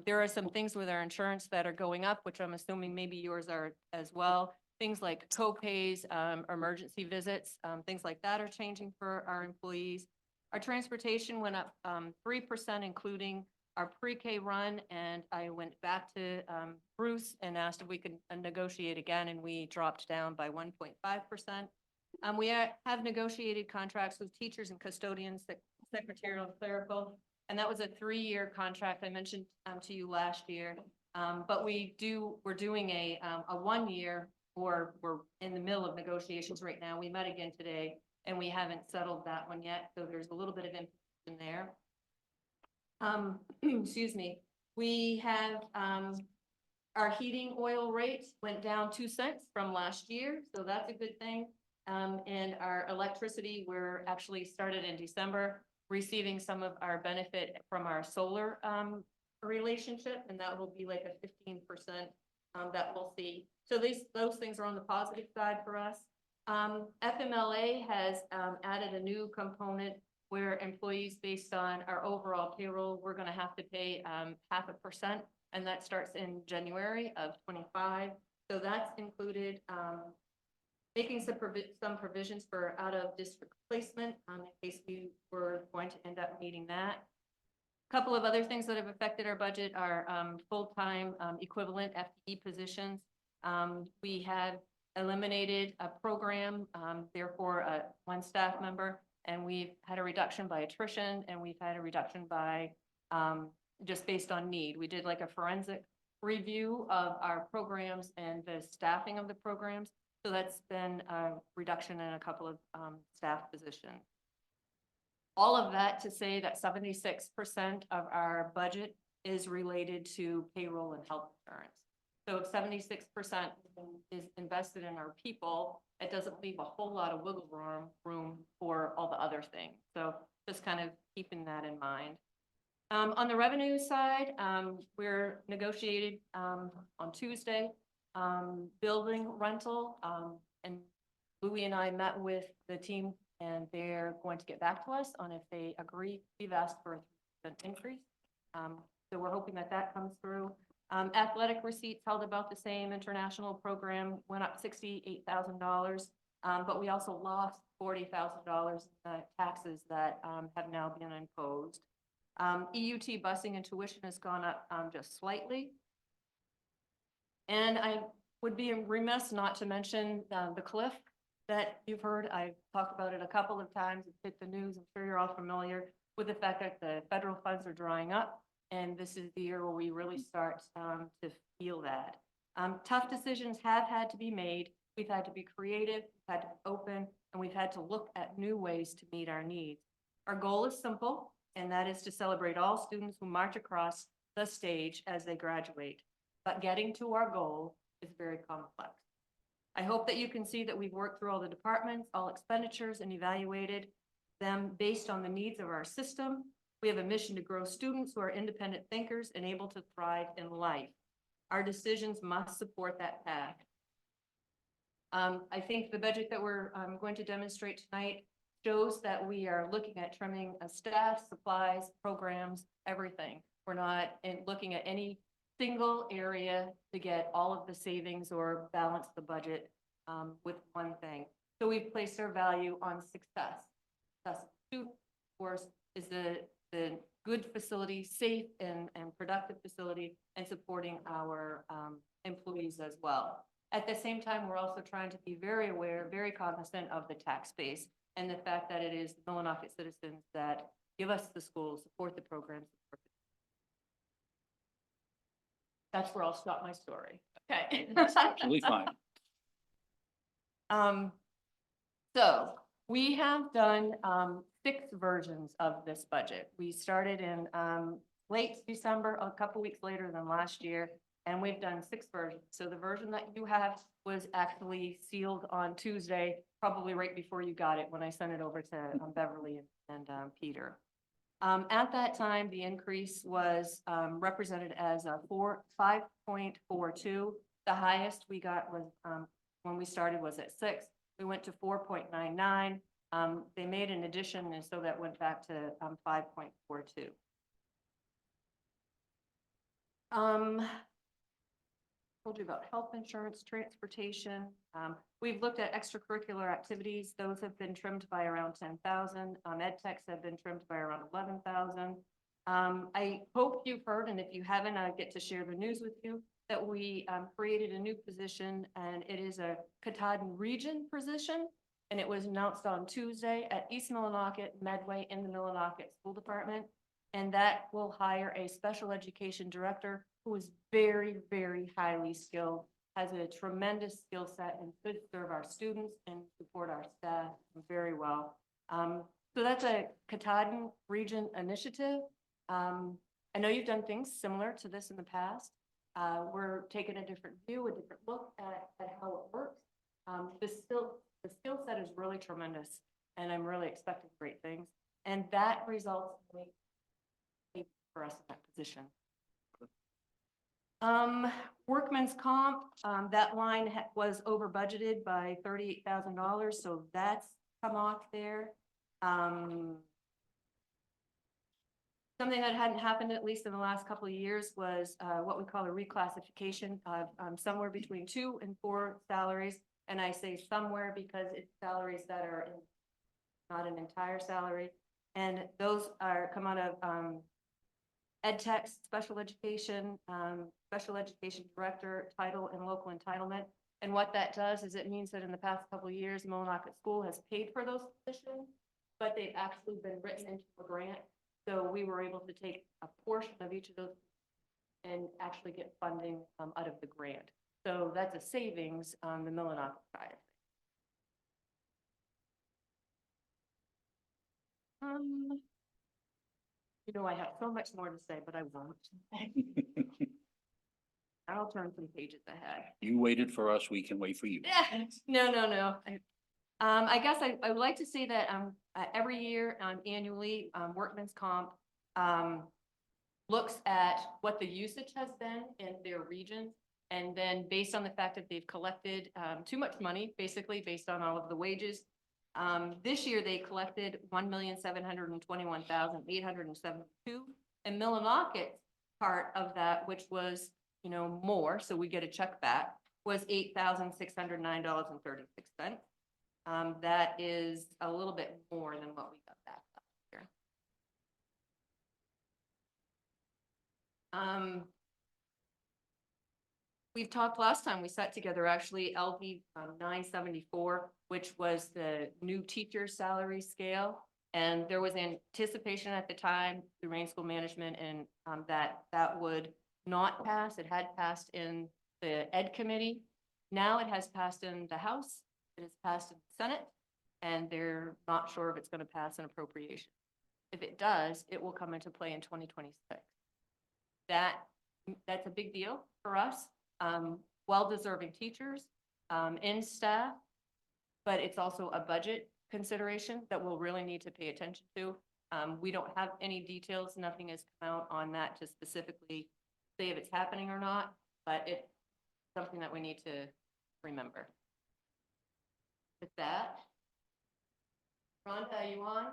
There are some things with our insurance that are going up, which I'm assuming maybe yours are as well. Things like co-pays, emergency visits, things like that are changing for our employees. Our transportation went up 3%, including our pre-K run. And I went back to Bruce and asked if we could negotiate again, and we dropped down by 1.5%. We have negotiated contracts with teachers and custodians, secretarial and clerical, and that was a 3-year contract I mentioned to you last year. But we're doing a 1-year, or we're in the middle of negotiations right now. We met again today, and we haven't settled that one yet, so there's a little bit of information there. Excuse me. We have our heating oil rates went down 2 cents from last year, so that's a good thing. And our electricity, we're actually started in December receiving some of our benefit from our solar relationship, and that will be like a 15% that we'll see. So those things are on the positive side for us. FMLA has added a new component where employees, based on our overall payroll, we're going to have to pay 0.5%, and that starts in January of 25. So that's included. Making some provisions for out-of-district placement in case we were going to end up needing that. A couple of other things that have affected our budget are full-time equivalent FTE positions. We have eliminated a program, therefore one staff member, and we've had a reduction by attrition, and we've had a reduction by just based on need. We did like a forensic review of our programs and the staffing of the programs. So that's been a reduction in a couple of staff positions. All of that to say that 76% of our budget is related to payroll and health insurance. So if 76% is invested in our people, it doesn't leave a whole lot of wiggle room for all the other things. So just kind of keeping that in mind. On the revenue side, we're negotiated on Tuesday. Building rental, and Louie and I met with the team, and they're going to get back to us on if they agree. We've asked for an increase, so we're hoping that that comes through. Athletic receipts held about the same. International program went up $68,000, but we also lost $40,000 taxes that have now been imposed. EUT busing and tuition has gone up just slightly. And I would be remiss not to mention the cliff. that you've heard. I've talked about it a couple of times. It's hit the news. I'm sure you're all familiar with the fact that the federal funds are drying up. And this is the year where we really start to feel that. Tough decisions have had to be made. We've had to be creative, we've had to be open, and we've had to look at new ways to meet our needs. Our goal is simple, and that is to celebrate all students who march across the stage as they graduate. But getting to our goal is very complex. I hope that you can see that we've worked through all the departments, all expenditures, and evaluated them based on the needs of our system. We have a mission to grow students who are independent thinkers and able to thrive in life. Our decisions must support that path. I think the budget that we're going to demonstrate tonight shows that we are looking at trimming staff, supplies, programs, everything. We're not looking at any single area to get all of the savings or balance the budget with one thing. So we've placed our value on success. Success, of course, is the good facility, safe and productive facility, and supporting our employees as well. At the same time, we're also trying to be very aware, very cognizant of the tax base and the fact that it is the Millinocket citizens that give us the schools, support the programs. That's where I'll stop my story. Okay. Absolutely fine. So we have done 6 versions of this budget. We started in late December, a couple weeks later than last year, and we've done 6 versions. So the version that you have was actually sealed on Tuesday, probably right before you got it when I sent it over to Beverly and Peter. At that time, the increase was represented as a 5.42. The highest we got was when we started was at 6. We went to 4.99. They made an addition, and so that went back to 5.42. Told you about health insurance, transportation. We've looked at extracurricular activities. Those have been trimmed by around 10,000. Ed techs have been trimmed by around 11,000. I hope you've heard, and if you haven't, I get to share the news with you, that we created a new position, and it is a Katahdin region position, and it was announced on Tuesday at East Millinocket, Medway, in the Millinocket School Department, and that will hire a special education director who is very, very highly skilled, has a tremendous skill set, and could serve our students and support our staff very well. So that's a Katahdin region initiative. I know you've done things similar to this in the past. We're taking a different view, a different look at how it works. The skill set is really tremendous, and I'm really expecting great things. And that results in for us in that position. Workman's comp, that line was over budgeted by $38,000, so that's come off there. Something that hadn't happened, at least in the last couple of years, was what we call a reclassification of somewhere between 2 and 4 salaries. And I say somewhere because it's salaries that are not an entire salary. And those are come out of ed tech, special education director title and local entitlement. And what that does is it means that in the past couple of years, Millinocket School has paid for those positions, but they've actually been written into a grant. So we were able to take a portion of each of those and actually get funding out of the grant. So that's a savings on the Millinocket side. You know, I have so much more to say, but I won't. I'll turn some pages ahead. You waited for us, we can wait for you. No. I guess I would like to say that every year, annually, Workman's Comp looks at what the usage has been in their regions. And then based on the fact that they've collected too much money, basically based on all of the wages, this year they collected $1,721,872, and Millinocket's part of that, which was, you know, more, so we get a check back, was $8,609.36. That is a little bit more than what we got back last year. We've talked last time we sat together, actually, LV 974, which was the new teacher salary scale. And there was anticipation at the time through Rain School Management and that would not pass. It had passed in the Ed Committee. Now it has passed in the House, it has passed in the Senate, and they're not sure if it's going to pass an appropriation. If it does, it will come into play in 2026. That's a big deal for us. Well-deserving teachers, in staff, but it's also a budget consideration that we'll really need to pay attention to. We don't have any details, nothing has come out on that to specifically say if it's happening or not, but it's something that we need to remember. With that, Rhonda, are you on?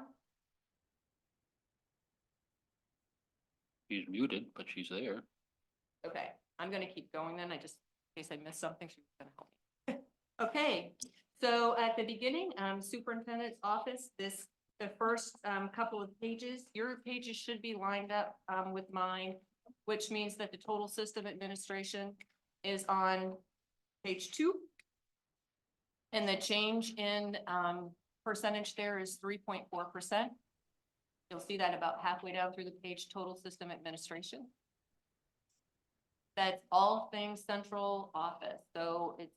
She's muted, but she's there. Okay, I'm gonna keep going then. In case I missed something, she was gonna help me. Okay, so at the beginning, superintendent's office, the first couple of pages, your pages should be lined up with mine, which means that the total system administration is on page 2. And the change in percentage there is 3.4%. You'll see that about halfway down through the page, total system administration. That's all things central office. So it's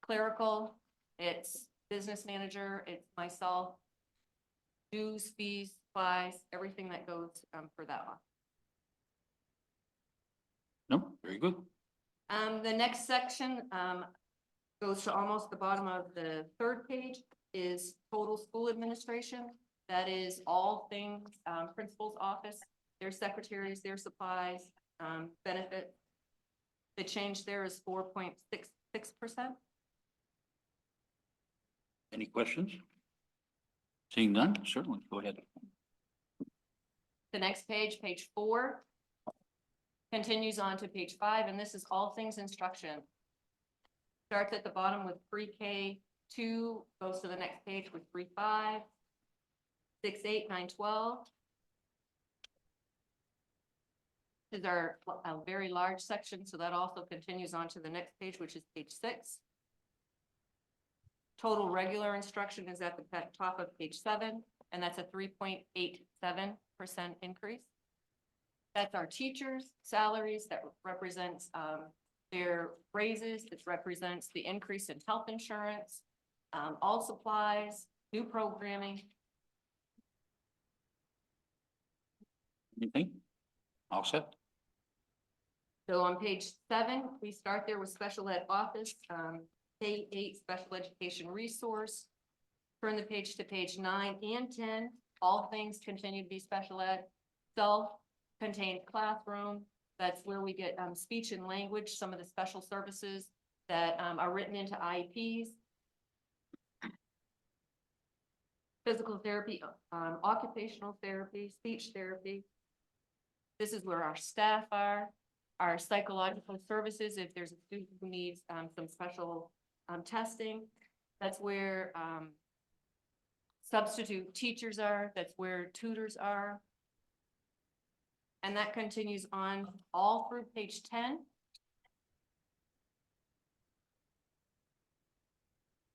clerical, it's business manager, it's myself, dues, fees, supplies, everything that goes for that office. No, very good. The next section goes to almost the bottom of the 3rd page is total school administration. That is all things principal's office, their secretaries, their supplies, benefits. The change there is 4.66%. Any questions? Seeing none, certainly, go ahead. The next page, page 4, continues on to page 5, and this is all things instruction. Starts at the bottom with pre-K 2, goes to the next page with 3-5, 6-8, 9-12. This is our a very large section, so that also continues on to the next page, which is page 6. Total regular instruction is at the top of page 7, and that's a 3.87% increase. That's our teachers' salaries. That represents their raises. It represents the increase in health insurance, all supplies, new programming. Anything? All set? So on page 7, we start there with special ed office, K-8 special education resource. Turn the page to page 9 and 10. All things continue to be special ed. Self-contained classroom. That's where we get speech and language, some of the special services that are written into IEPs. Physical therapy, occupational therapy, speech therapy. This is where our staff are. Our psychological services, if there's a student who needs some special testing. That's where substitute teachers are. That's where tutors are. And that continues on all through page 10.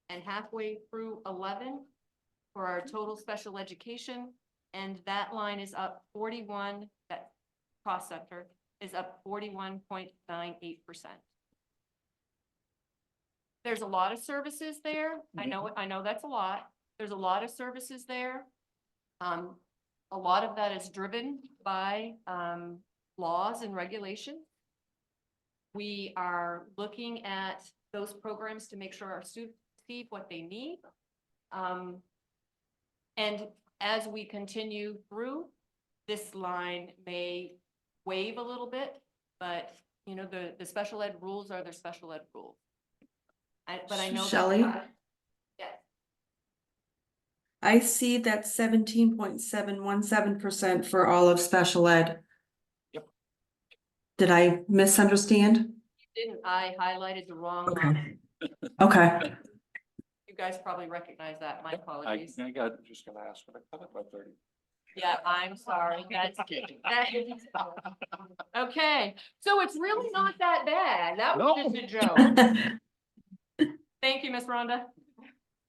And halfway through 11 for our total special education. And that line is up 41, that cost center is up 41.98%. There's a lot of services there. I know that's a lot. There's a lot of services there. A lot of that is driven by laws and regulations. We are looking at those programs to make sure our students receive what they need. And as we continue through, this line may wave a little bit, but you know, the special ed rules are their special ed rules. But I know Shelley? Yes. I see that 17.717% for all of special ed. Yep. Did I misunderstand? Didn't I highlighted the wrong Okay. line? Okay, You guys probably recognize that. My apologies. I got, just gonna ask, but I cut it by 30. Yeah, I'm sorry. Okay, so it's really not that bad. That was just a joke. Thank you, Miss Rhonda.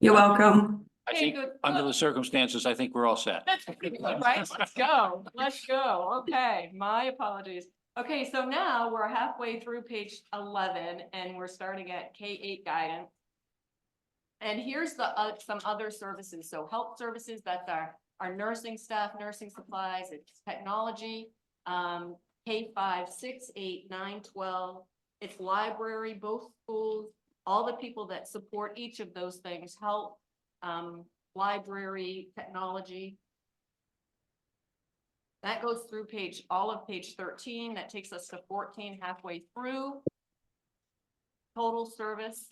You're welcome. I Okay, think, good. under the circumstances, I think we're all set. Right, let's go, let's go. Okay, my apologies. Okay, so now we're halfway through page 11 and we're starting at K-8 guidance. And here's the, some other services. So health services, that's our nursing staff, nursing supplies, it's technology, K-5, 6, 8, 9, 12. It's library, both schools, all the people that support each of those things, health, library, technology. That goes through all of page 13. That takes us to 14, halfway through. Total service,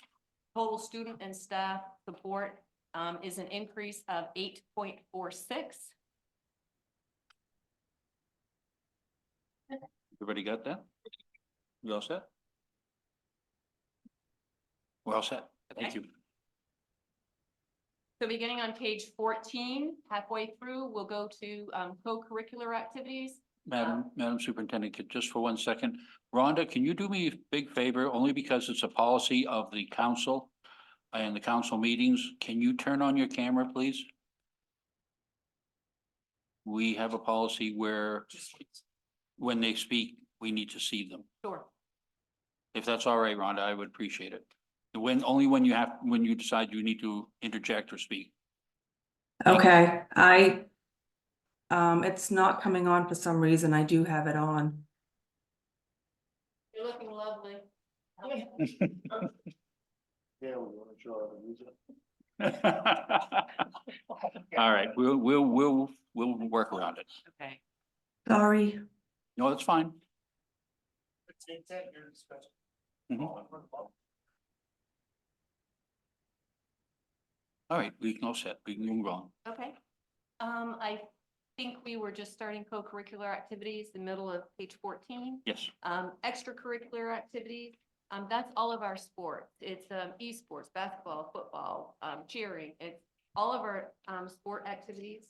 total student and staff support is an increase of 8.46. Everybody got that? You all set? We're all set. Thank you. So beginning on page 14, halfway through, we'll go to co-curricular activities. Madam Superintendent, just for 1 second. Rhonda, can you do me a big favor, only because it's a policy of the council and the council meetings? Can you turn on your camera, please? We have a policy where when they speak, we need to see them. Sure. If that's all right, Rhonda, I would appreciate it. Only when you decide you need to interject or speak. Okay, it's not coming on for some reason. I do have it on. You're looking lovely. Yeah, we want to show how to use it. All right, we'll work around it. Okay. Sorry. No, that's fine. Mhm. All right, we can all set. We can move on. Okay. I think we were just starting co-curricular activities, the middle of page 14. Yes. Extracurricular activities, that's all of our sports. It's esports, basketball, football, cheering. It's all of our sport activities.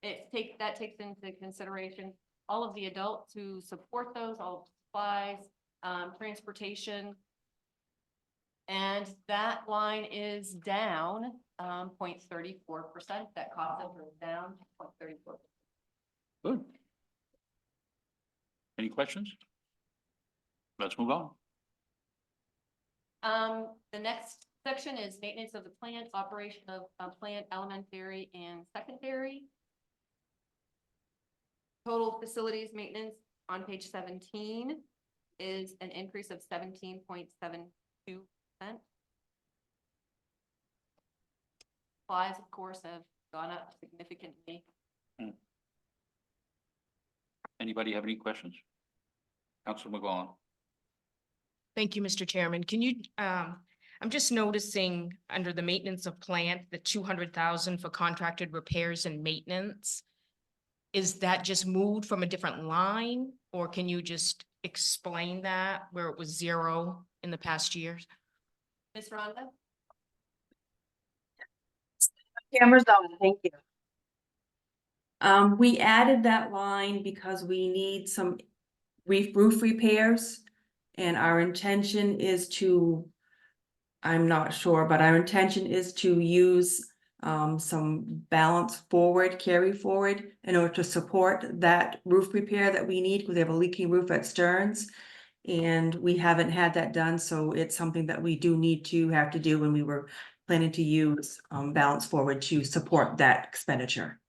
That takes into consideration all of the adults who support those, all of the supplies, transportation. And that line is down 0.34%. That cost center is down 0.34%. Good. Any questions? Let's move on. The next section is maintenance of the plant, operation of plant, elementary and secondary. Total facilities maintenance on page 17 is an increase of 17.72%. Supplies, of course, have gone up significantly. Anybody have any questions? Councilor McGowan. Thank you, Mr. Chairman. Can you, I'm just noticing under the maintenance of plant, the 200,000 for contracted repairs and maintenance. Is that just moved from a different line, or can you just explain that where it was 0 in the past years? Ms. Rhonda? Camera's on, thank you. We added that line because we need some roof repairs. And our intention is to, I'm not sure, but our intention is to use some balance forward, carry forward in order to support that roof repair that we need because we have a leaky roof at Stearns. And we haven't had that done, so it's something that we do need to have to do when we were planning to use balance forward to support that expenditure.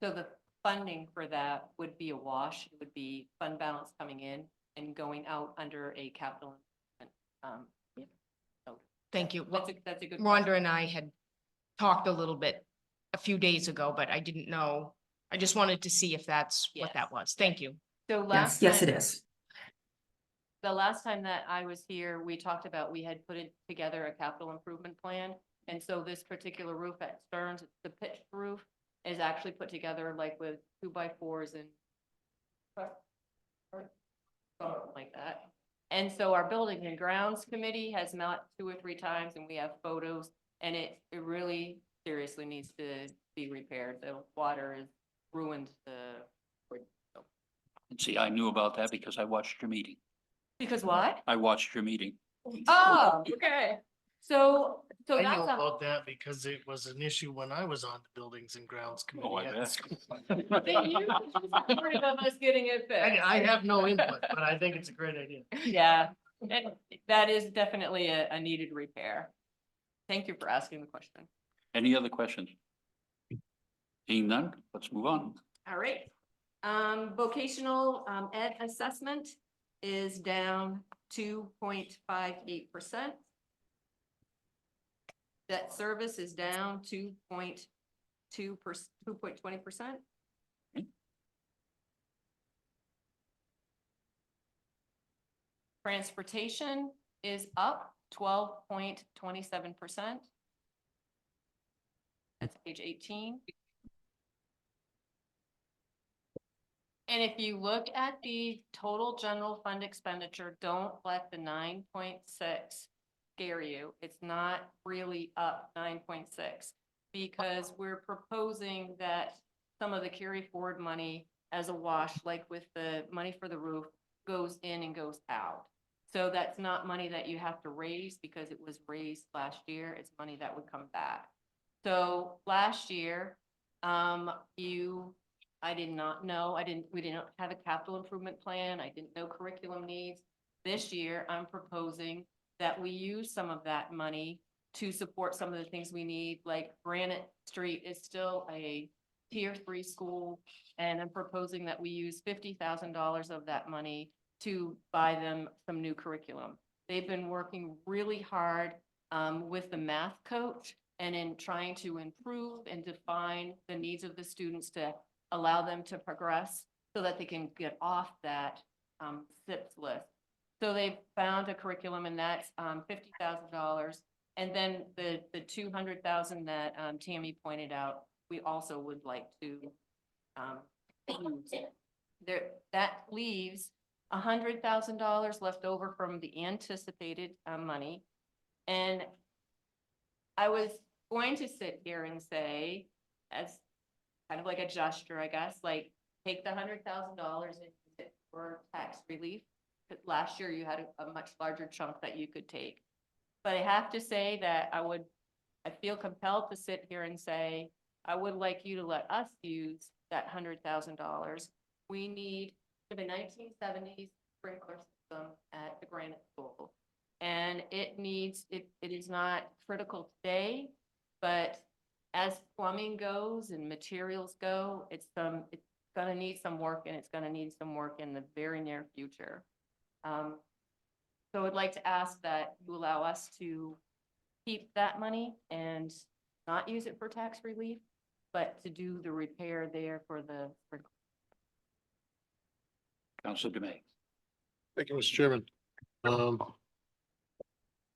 So the funding for that would be a wash. It would be fund balance coming in and going out under a capital. So Thank you. Well, that's a good. Rhonda and I had talked a little bit a few days ago, but I didn't know. I just wanted to see if that's what Yes. that was. Thank you. So Yes, it is. The last time that I was here, we talked about, we had put together a capital improvement plan. And so this particular roof at Stearns, the pitched roof, is actually put together like with 2x4s and something like that. And so our building and grounds committee has met 2 or 3 times and we have photos, and it really seriously needs to be repaired. The water has ruined the. And see, I knew about that because I watched your meeting. Because what? I watched your meeting. Oh, okay. So I that's know something. about that because it was an issue when I was on the Buildings and Grounds Oh, I Committee. bet. Then you're supportive of us getting it fixed. I have no input, but I think it's a great idea. Yeah, that is definitely a needed repair. Thank you for asking the question. Any other questions? Seeing none, let's move on. All right. Vocational ed assessment is down 2.58%. Debt service is down 2.20%. Transportation is up 12.27%. That's page 18. And if you look at the total general fund expenditure, don't let the 9.6 scare you. It's not really up 9.6 because we're proposing that some of the carry forward money as a wash, like with the money for the roof, goes in and goes out. So that's not money that you have to raise because it was raised last year. It's money that would come back. So last year, I did not know, we didn't have a capital improvement plan. I didn't know curriculum needs. This year, I'm proposing that we use some of that money to support some of the things we need, like Granite Street is still a tier 3 school. And I'm proposing that we use $50,000 of that money to buy them some new curriculum. They've been working really hard with the math coach and in trying to improve and define the needs of the students to allow them to progress so that they can get off that SIPS list. So they've found a curriculum and that's $50,000. And then the $200,000 that Tammy pointed out, we also would like to use. That leaves $100,000 left over from the anticipated money. And I was going to sit here and say, as kind of like a gesture, I guess, like take the $100,000 and use it for tax relief. But last year you had a much larger chunk that you could take. But I have to say that I feel compelled to sit here and say, I would like you to let us use that $100,000. We need the 1970s sprinkler system at the Granite School. And it is not critical today, but as plumbing goes and materials go, it's gonna need some work and it's gonna need some work in the very near future. So I'd like to ask that you allow us to keep that money and not use it for tax relief, but to do the repair there for the sprinkler. Councilor Dumeay. Thank you, Mr. Chairman.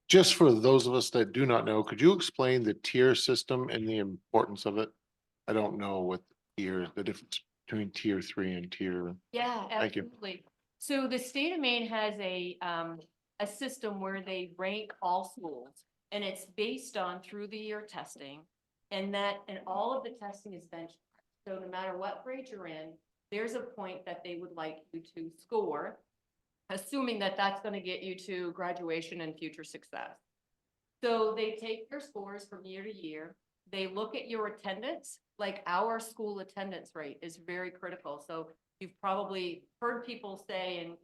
Just for those of us that do not know, could you explain the tier system and the importance of it? I don't know what the difference between tier 3 and tier. Yeah, Thank you. absolutely. So the state of Maine has a system where they rank all schools and it's based on through the year testing and all of the testing is benchmarked. So no matter what grade you're in, there's a point that they would like you to score, assuming that that's going to get you to graduation and future success. So they take your scores from year to year. They look at your attendance, like our school attendance rate is very critical. So you've probably heard people say, and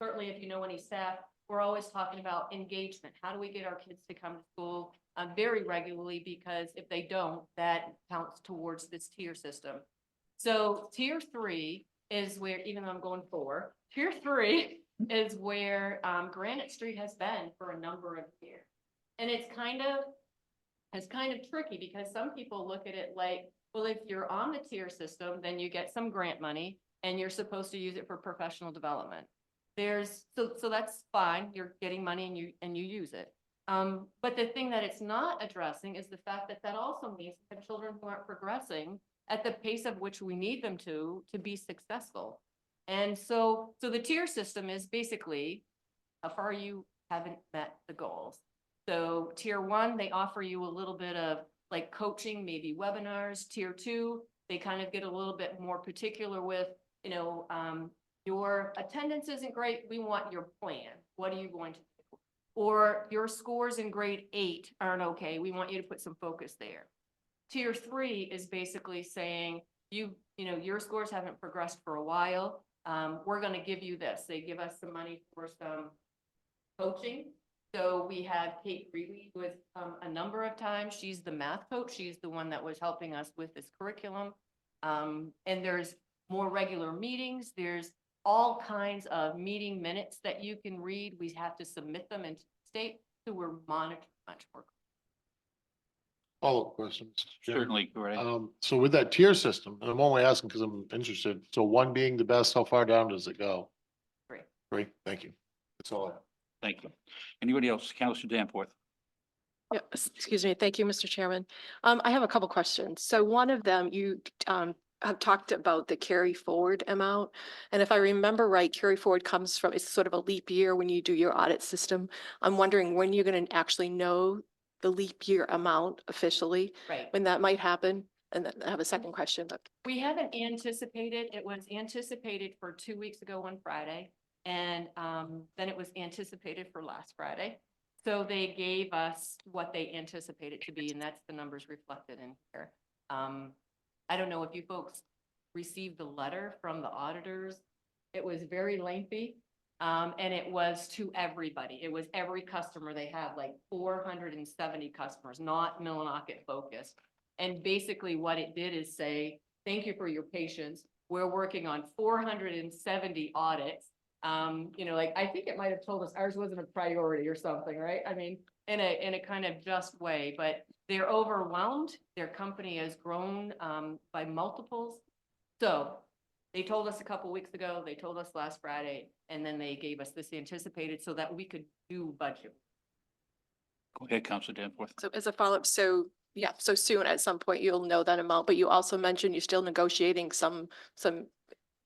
certainly if you know any staff, we're always talking about engagement. How do we get our kids to come to school very regularly? Because if they don't, that counts towards this tier system. So tier 3 is where, even though I'm going 4, tier 3 is where Granite Street has been for a number of years. And it's kind of tricky because some people look at it like, well, if you're on the tier system, then you get some grant money and you're supposed to use it for professional development. So that's fine. You're getting money and you use it. But the thing that it's not addressing is the fact that also means that children who aren't progressing at the pace of which we need them to be successful. And so the tier system is basically how far you haven't met the goals. So tier 1, they offer you a little bit of like coaching, maybe webinars. Tier 2, they kind of get a little bit more particular with, your attendance isn't great. We want your plan. What are you going to do? Or your scores in grade 8 aren't okay. We want you to put some focus there. Tier 3 is basically saying, your scores haven't progressed for a while. We're going to give you this. They give us some money for some coaching. So we have Kate Greeley with a number of times. She's the math coach. She's the one that was helping us with this curriculum. And there's more regular meetings. There's all kinds of meeting minutes that you can read. We have to submit them into the state. So we're monitoring much more. Follow-up questions. Certainly, go right ahead. So with that tier system, and I'm only asking because I'm interested, so 1 being the best, how far down does it go? 3. 3, thank you. That's all I have. Thank you. Anybody else? Counselor Danforth? Yeah, excuse me. Thank you, Mr. Chairman. I have a couple questions. So one of them, you have talked about the carry forward amount. And if I remember right, carry forward comes from, it's sort of a leap year when you do your audit system. I'm wondering when you're going to actually know the leap year amount officially, Right. when that might happen. And then I have a second question. We haven't anticipated, it was anticipated for 2 weeks ago on Friday. And then it was anticipated for last Friday. So they gave us what they anticipated to be, and that's the numbers reflected in here. I don't know if you folks received the letter from the auditors. It was very lengthy. And it was to everybody. It was every customer. They had like 470 customers, not Millinocket focused. And basically what it did is say, thank you for your patience. We're working on 470 audits. Like, I think it might have told us ours wasn't a priority or something, right? I mean, in a kind of just way, but they're overwhelmed. Their company has grown by multiples. So they told us a couple weeks ago, they told us last Friday, and then they gave us this anticipated so that we could do budget. Go ahead, Counselor Danforth. So as a follow-up, so yeah, so soon at some point you'll know that amount, but you also mentioned you're still negotiating some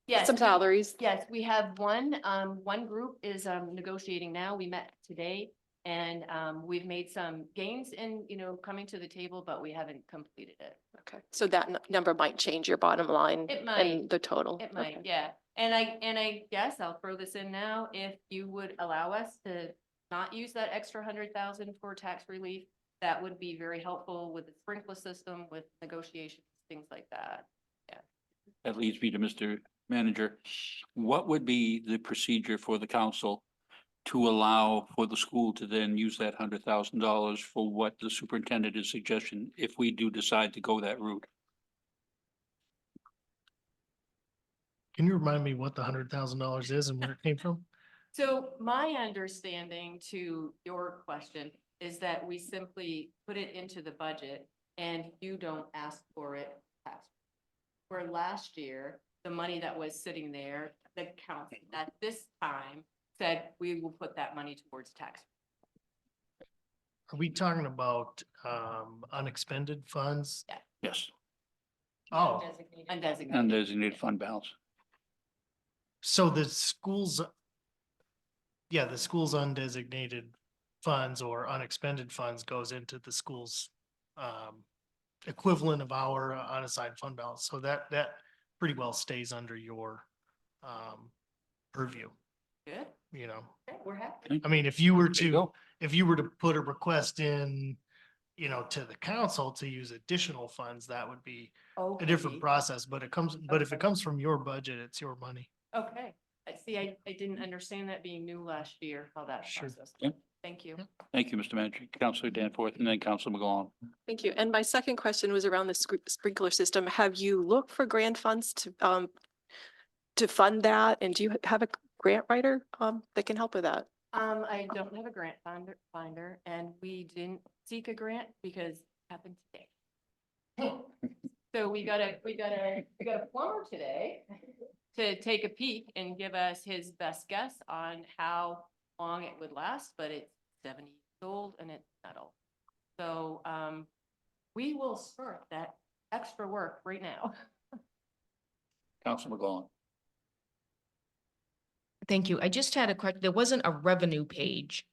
Yes, salaries. Yes, we have one group is negotiating now. We met today and we've made some gains in, coming to the table, but we haven't completed it. Okay, so that number might change your bottom line. It might. And the total. It might, Okay. yeah. And I guess I'll throw this in now. If you would allow us to not use that extra 100,000 for tax relief, that would be very helpful with the sprinkler system, with negotiations, things like that. Yeah. That leads me to Mr. Manager. What would be the procedure for the council to allow for the school to then use that $100,000 for what the superintendent is suggesting if we do decide to go that route? Can you remind me what the $100,000 is and where it came from? So my understanding to your question is that we simply put it into the budget and you don't ask for it. Where last year, the money that was sitting there, the council at this time said, we will put that money towards tax. Are we talking about unexpended funds? Yes, Oh, Undesignated. undesignated fund balance. so the school's undesignated funds or unexpended funds goes into the school's equivalent of our unassigned fund balance. So that pretty well stays under your purview, Good. Okay, we're happy. I mean, if you were There you to, go. put a request in, to the council to use additional funds, that would be a different Okay. process, but if it comes from your budget, it's your money. Okay. I see. I didn't understand that being new last year, how that Sure. process. Yeah. Thank you. Thank you, Mr. Manager. Counselor Danforth and then Counselor McGowan. Thank you. And my second question was around the sprinkler system. Have you looked for grant funds to fund that? And do you have a grant writer that can help with that? I don't have a grant finder and we didn't seek a grant because it happened today. So we got a plumber today to take a peek and give us his best guess on how long it would last, but it's 70 years old and it's metal. So we will start that extra work right now. Counselor McGowan. Thank you. I just had a question. There wasn't a revenue page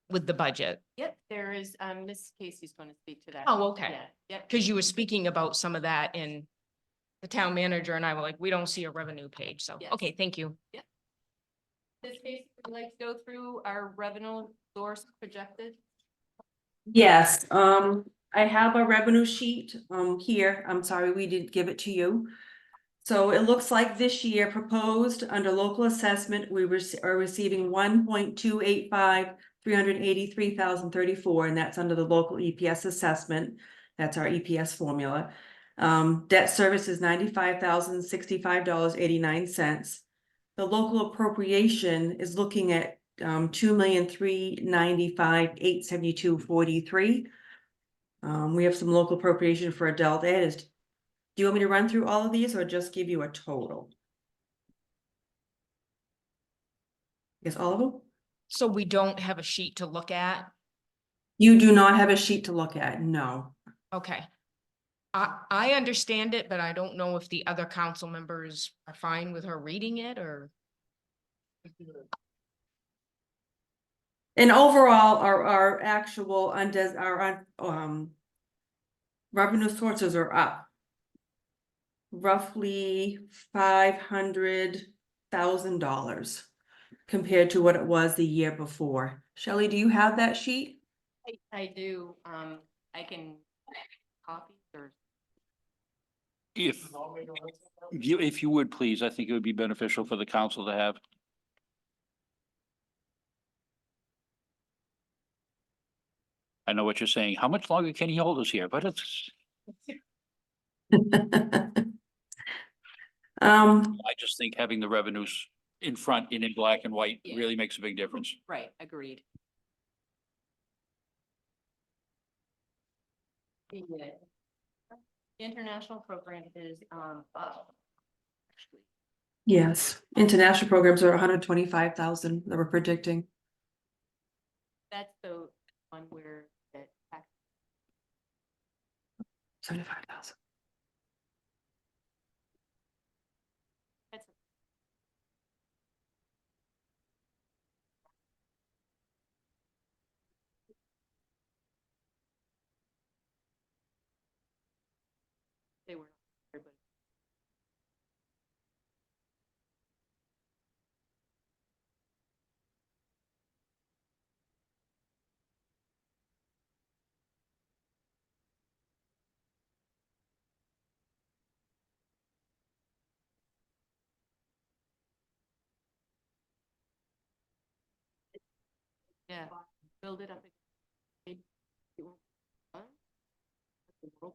with the budget. Yep, There is, Miss Casey's going to speak to that. Oh, okay. Yeah, yep. Because you were speaking about some of that in the town manager and I were like, we don't see a revenue page. So, Yes. okay, thank you. This case, would you like to go through our revenue source projected? Yes, I have a revenue sheet, here. I'm sorry, we didn't give it to you. So it looks like this year proposed under local assessment, we are receiving 383,034, and that's under the local EPS assessment. That's our EPS formula. Debt service is $95,065.89. The local appropriation is looking at 2,395,872.43. We have some local appropriation for adult ed. Do you want me to run through all of these or just give you a total? Yes, all of them? So we don't have a sheet to look at. You do not have a sheet to look at, no. Okay. I understand it, but I don't know if the other council members are fine with her reading it or. And overall, our actual revenue sources are up roughly $500,000 compared to what it was the year before. Shelley, do you have that sheet? I do, I can copy or. If you would, please, I think it would be beneficial for the council to have. I know what you're saying. How much longer can he hold us here? But it's, I just think having the revenues in front and in black and white Yeah. really makes a big difference. Right, agreed. Yeah. International program is, up. Actually, Yes, international programs are 125,000 that we're predicting. that's the one where that. 75,000. That's they were, everybody. Yeah, build it up. It won't be fun. The world.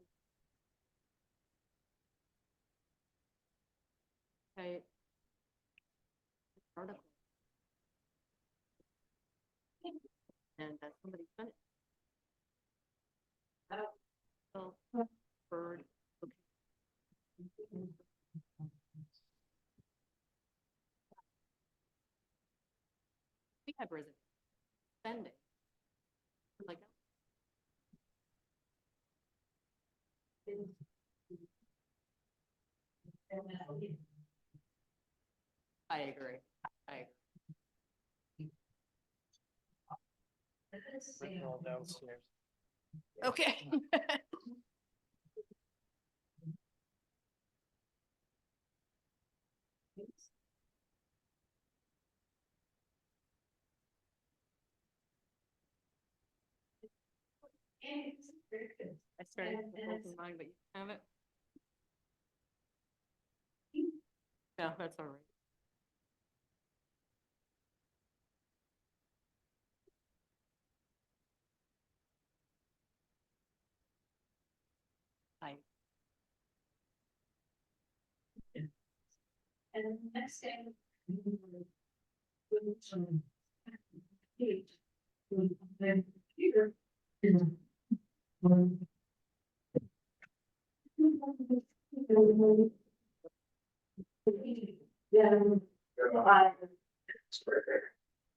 Okay. Article. And somebody sent it. So, bird. Okay. We have risen. Spending. Like. I agree. Downstairs. Okay. I started to open mine, but you have it. Yeah, that's all right. I. And the next day.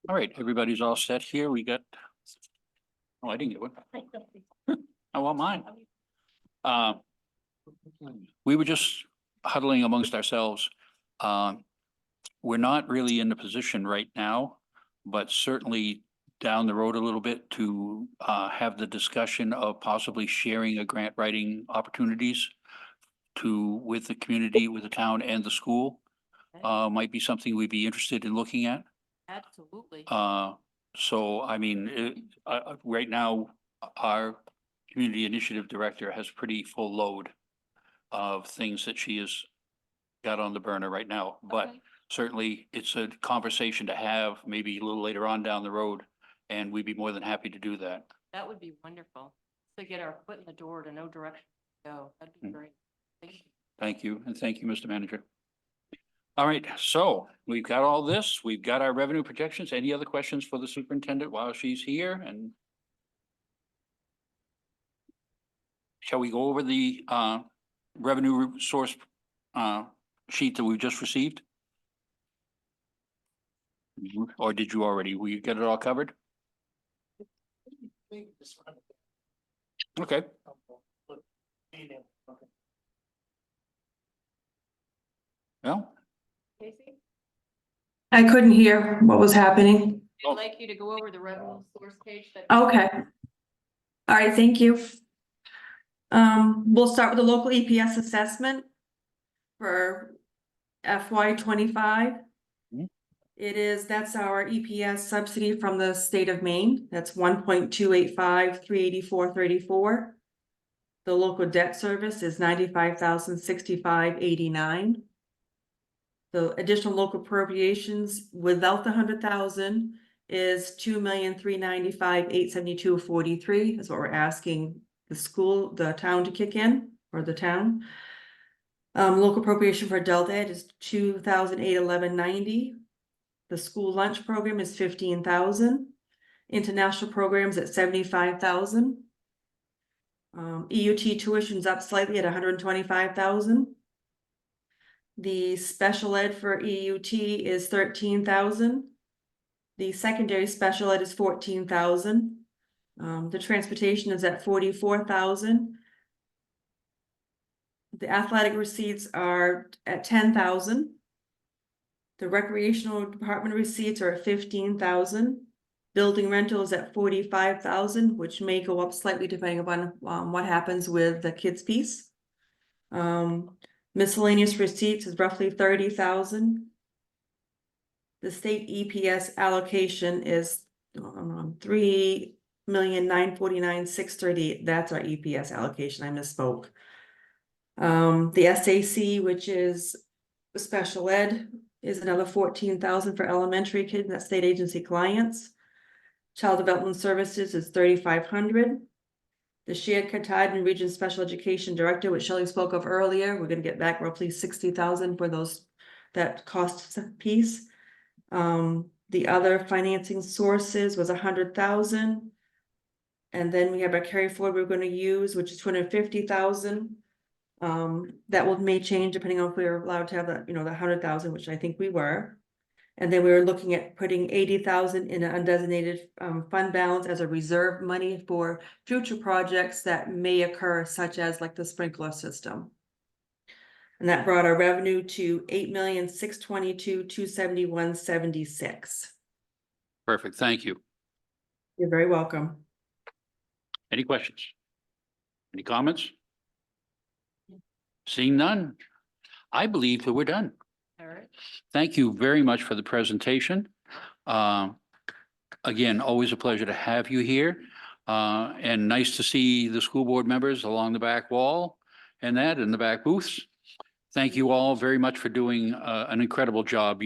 All right, everybody's all set here. We got. Oh, I didn't get one. I want mine. We were just huddling amongst ourselves. We're not really in a position right now, but certainly down the road a little bit to have the discussion of possibly sharing a grant writing opportunities with the community, with the town and the school. Might be something we'd be interested in looking at. Absolutely. So I mean, right now, our community initiative director has pretty full load of things that she has got on the burner right now, but Okay. certainly it's a conversation to have maybe a little later on down the road, and we'd be more than happy to do that. That would be wonderful. To get our foot in the door to know direction to go. That'd be Mm. great. Thank you. Thank you, and thank you, Mr. Manager. All right, so we've got all this, we've got our revenue projections. Any other questions for the superintendent while she's here? And shall we go over the revenue source sheet that we've just received? Or did you already? We get it all covered? Okay. Well, Casey, I couldn't hear what was happening. I'd like you to go over the revenue source page that. Okay. All right, thank you. We'll start with the local EPS assessment for FY25. Mhm. That's our EPS subsidy from the state of Maine. That's 1.285,384.34. The local debt service is 95,065.89. The additional local appropriations without the 100,000 is 2,395,872.43 is what we're asking the town to kick in, or the town. Local appropriation for adult ed is 2,811.90. The school lunch program is 15,000. International programs at 75,000. EUT tuition's up slightly at 125,000. The special ed for EUT is 13,000. The secondary special ed is 14,000. The transportation is at 44,000. The athletic receipts are at 10,000. The recreational department receipts are at 15,000. Building rental is at 45,000, which may go up slightly depending upon what happens with the kids piece. Miscellaneous receipts is roughly 30,000. The state EPS allocation is 3,949,638. That's our EPS allocation. I misspoke. The SAC, which is special ed, is another 14,000 for elementary kids, that's state agency clients. Child Development Services is 3,500. The Shared Katahdin Region Special Education Director, which Shelley spoke of earlier, we're gonna get back roughly 60,000 for that cost piece. The other financing sources was 100,000. And then we have our carry forward we're gonna use, which is 250,000. That may change depending on if we were allowed to have that, the 100,000, which I think we were. And then we were looking at putting 80,000 in an undesignated fund balance as a reserve money for future projects that may occur, such as like the sprinkler system. And that brought our revenue to 8,622,271.76. perfect. Thank you. You're very welcome. Any questions? Any comments? Seeing none, I believe that we're done. All right. Thank you very much for the presentation. Again, always a pleasure to have you here. And nice to see the school board members along the back wall and that in the back booths. Thank you all very much for doing an incredible job.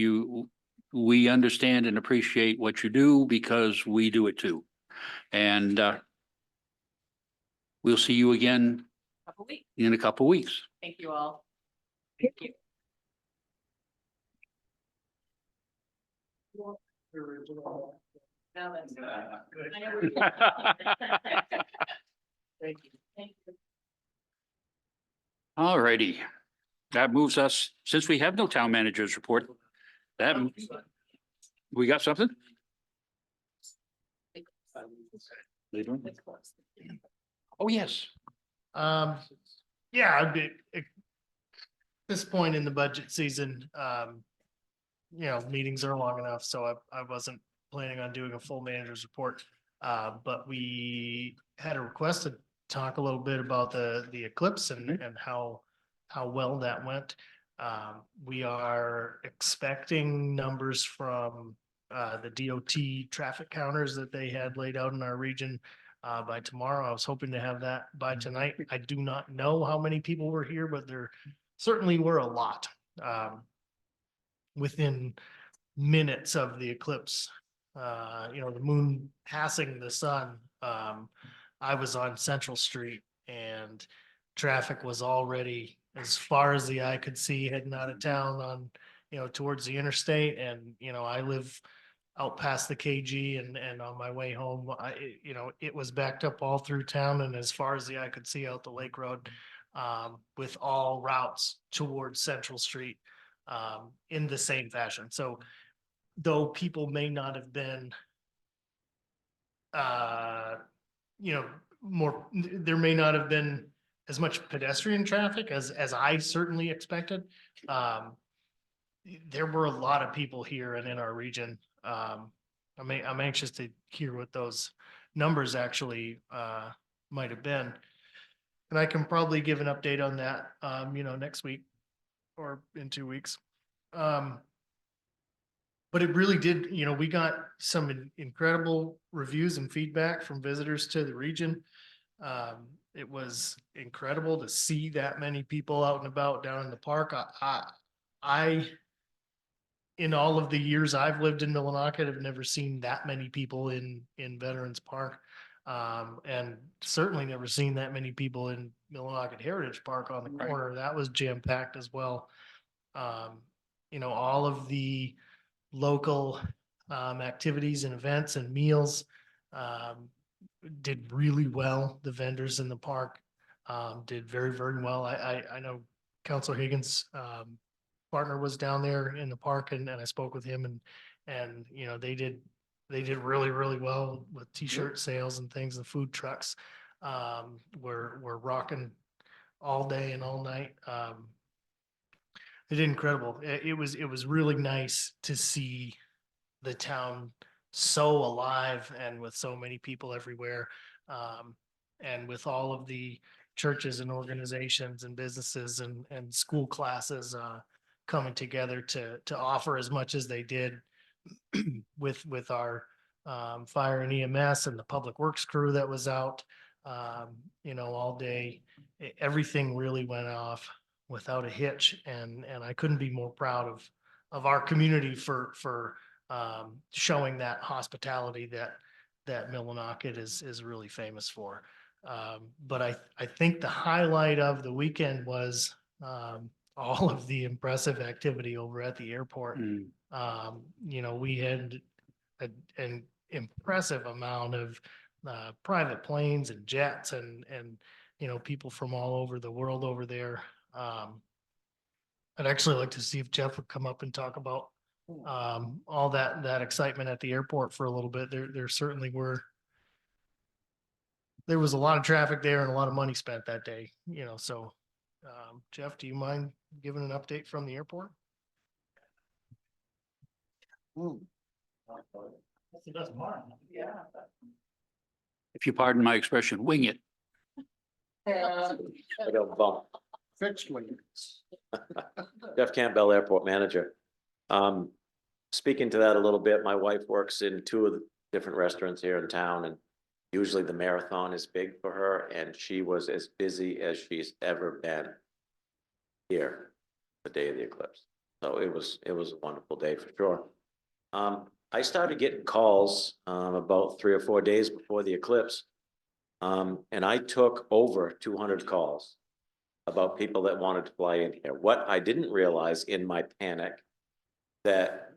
We understand and appreciate what you do because we do it too. And we'll see you again Couple weeks. in a couple weeks. Thank you all. Thank you. No, that's. I know we're- Thank you. Thank you. All righty. That moves us, since we have no town managers report, we got something? Later on? Oh, yes. Yeah, at this point in the budget season, meetings are long enough, so I wasn't planning on doing a full manager's report. But we had a request to talk a little bit about the eclipse and how well that went. We are expecting numbers from the DOT traffic counters that they had laid out in our region by tomorrow. I was hoping to have that by tonight. I do not know how many people were here, but there certainly were a lot. Within minutes of the eclipse, the moon passing the sun, I was on Central Street and traffic was already as far as the eye could see heading out of town on, towards the interstate. And, I live out past the KG and on my way home, it was backed up all through town and as far as the eye could see out the Lake Road, with all routes towards Central Street, in the same fashion. So though people may not have been, there may not have been as much pedestrian traffic as I certainly expected. There were a lot of people here and in our region. I'm anxious to hear what those numbers actually might have been. And I can probably give an update on that, next week or in 2 weeks. But it really did, we got some incredible reviews and feedback from visitors to the region. It was incredible to see that many people out and about down in the park. I in all of the years I've lived in Millinocket, have never seen that many people in Veterans Park. And certainly never seen that many people in Millinocket Heritage Park on the corner. That was jam-packed as well. All of the local activities and events and meals did really well. The vendors in the park did very, very well. I know Councilor Higgins' partner was down there in the park and I spoke with him and they did really, really well with t-shirt sales and things. The food trucks were rocking all day and all night. They did incredible. It was really nice to see the town so alive and with so many people everywhere. And with all of the churches and organizations and businesses and school classes coming together to offer as much as they did with our fire and EMS and the public works crew that was out, all day. Everything really went off without a hitch, and I couldn't be more proud of our community for showing that hospitality that Millinocket is really famous for. But I think the highlight of the weekend was all of the impressive activity over at the airport. We had an impressive amount of private planes and jets and people from all over the world over there. I'd actually like to see if Jeff would come up and talk about all that excitement at the airport for a little bit. There certainly there was a lot of traffic there and a lot of money spent that day, so Jeff, do you mind giving an update from the airport? If you pardon my expression, wing it. Fixed wings. Jeff Campbell, Airport Manager. Speaking to that a little bit, my wife works in 2 of the different restaurants here in town, and usually the marathon is big for her, and she was as busy as she's ever been here the day of the eclipse. So it was a wonderful day for sure. I started getting calls about 3 or 4 days before the eclipse, and I took over 200 calls about people that wanted to fly in here. What I didn't realize in my panic, that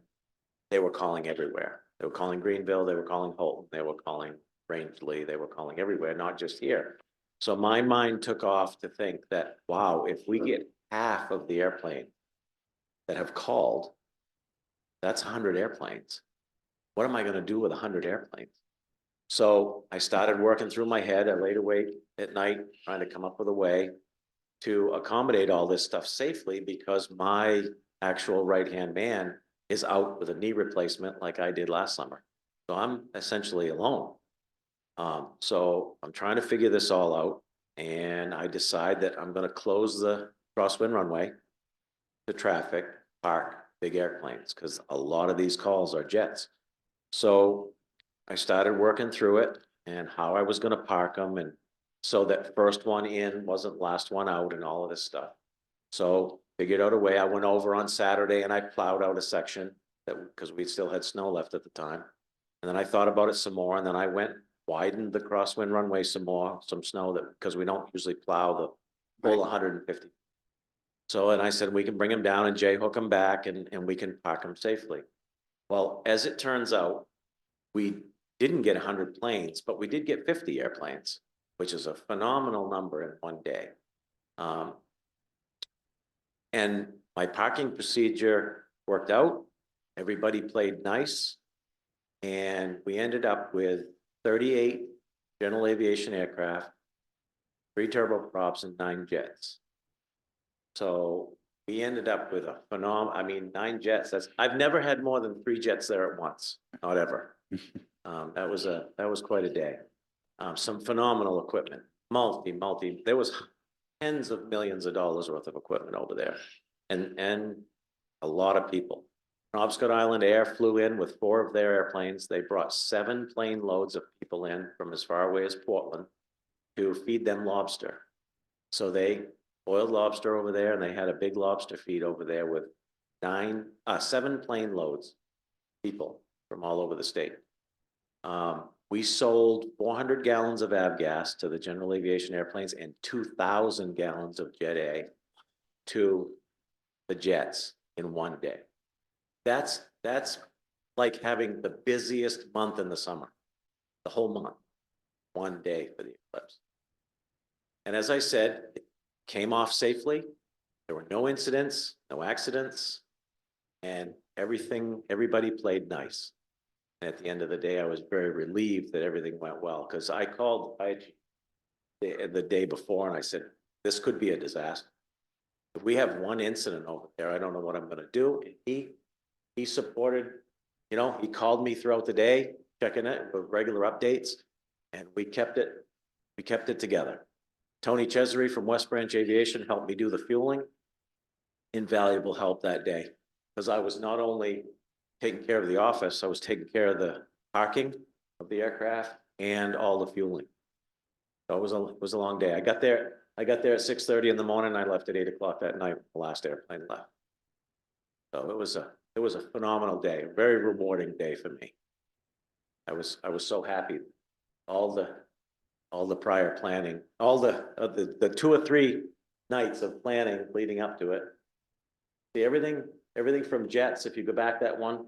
they were calling everywhere. They were calling Greenville, they were calling Holton, they were calling Rangeley, they were calling everywhere, not just here. So my mind took off to think that, wow, if we get half of the airplanes that have called, that's 100 airplanes. What am I going to do with 100 airplanes? So I started working through my head. I laid awake at night trying to come up with a way to accommodate all this stuff safely, because my actual right-hand man is out with a knee replacement like I did last summer. So I'm essentially alone. So I'm trying to figure this all out, and I decide that I'm gonna close the crosswind runway to traffic, park big airplanes, because a lot of these calls are jets. So I started working through it and how I was gonna park them, and so that first one in wasn't last one out and all of this stuff. So figured out a way. I went over on Saturday and I plowed out a section that, because we still had snow left at the time. And then I thought about it some more, and then I went, widened the crosswind runway some more, some snow that, because we don't usually plow the full 150. So, and I said, we can bring them down and J hook them back and we can park them safely. Well, as it turns out, we didn't get 100 planes, but we did get 50 airplanes, which is a phenomenal number in one day. And my parking procedure worked out. Everybody played nice. And we ended up with 38 general aviation aircraft, 3 turboprops and 9 jets. So we ended up with a I mean, 9 jets. I've never had more than 3 jets there at once, not ever. That was quite a day. Some phenomenal equipment, there was tens of millions of dollars worth of equipment over there, and a lot of people. Penobscot Island Air flew in with 4 of their airplanes. They brought 7 plane loads of people in from as far away as Portland to feed them lobster. So they boiled lobster over there, and they had a big lobster feed over there with 7 plane loads, people from all over the state. We sold 400 gallons of avgas to the general aviation airplanes and 2,000 gallons of Jet A to the jets in one day. That's like having the busiest month in the summer, the whole month, one day for the eclipse. And as I said, it came off safely. There were no incidents, no accidents, and everybody played nice. And at the end of the day, I was very relieved that everything went well, because I called the day before and I said, this could be a disaster. If we have one incident over there, I don't know what I'm gonna do. And he supported, he called me throughout the day, checking it with regular updates, and we kept it together. Tony Chesery from West Branch Aviation helped me do the fueling. Invaluable help that day, because I was not only taking care of the office, I was taking care of the parking of the aircraft and all the fueling. So it was a long day. I got there at 6:30 in the morning. I left at 8 o'clock that night. The last airplane left. So it was a phenomenal day, a very rewarding day for me. I was so happy. All the prior planning, all the 2 or 3 nights of planning leading up to it. See, everything from jets, if you go back that one,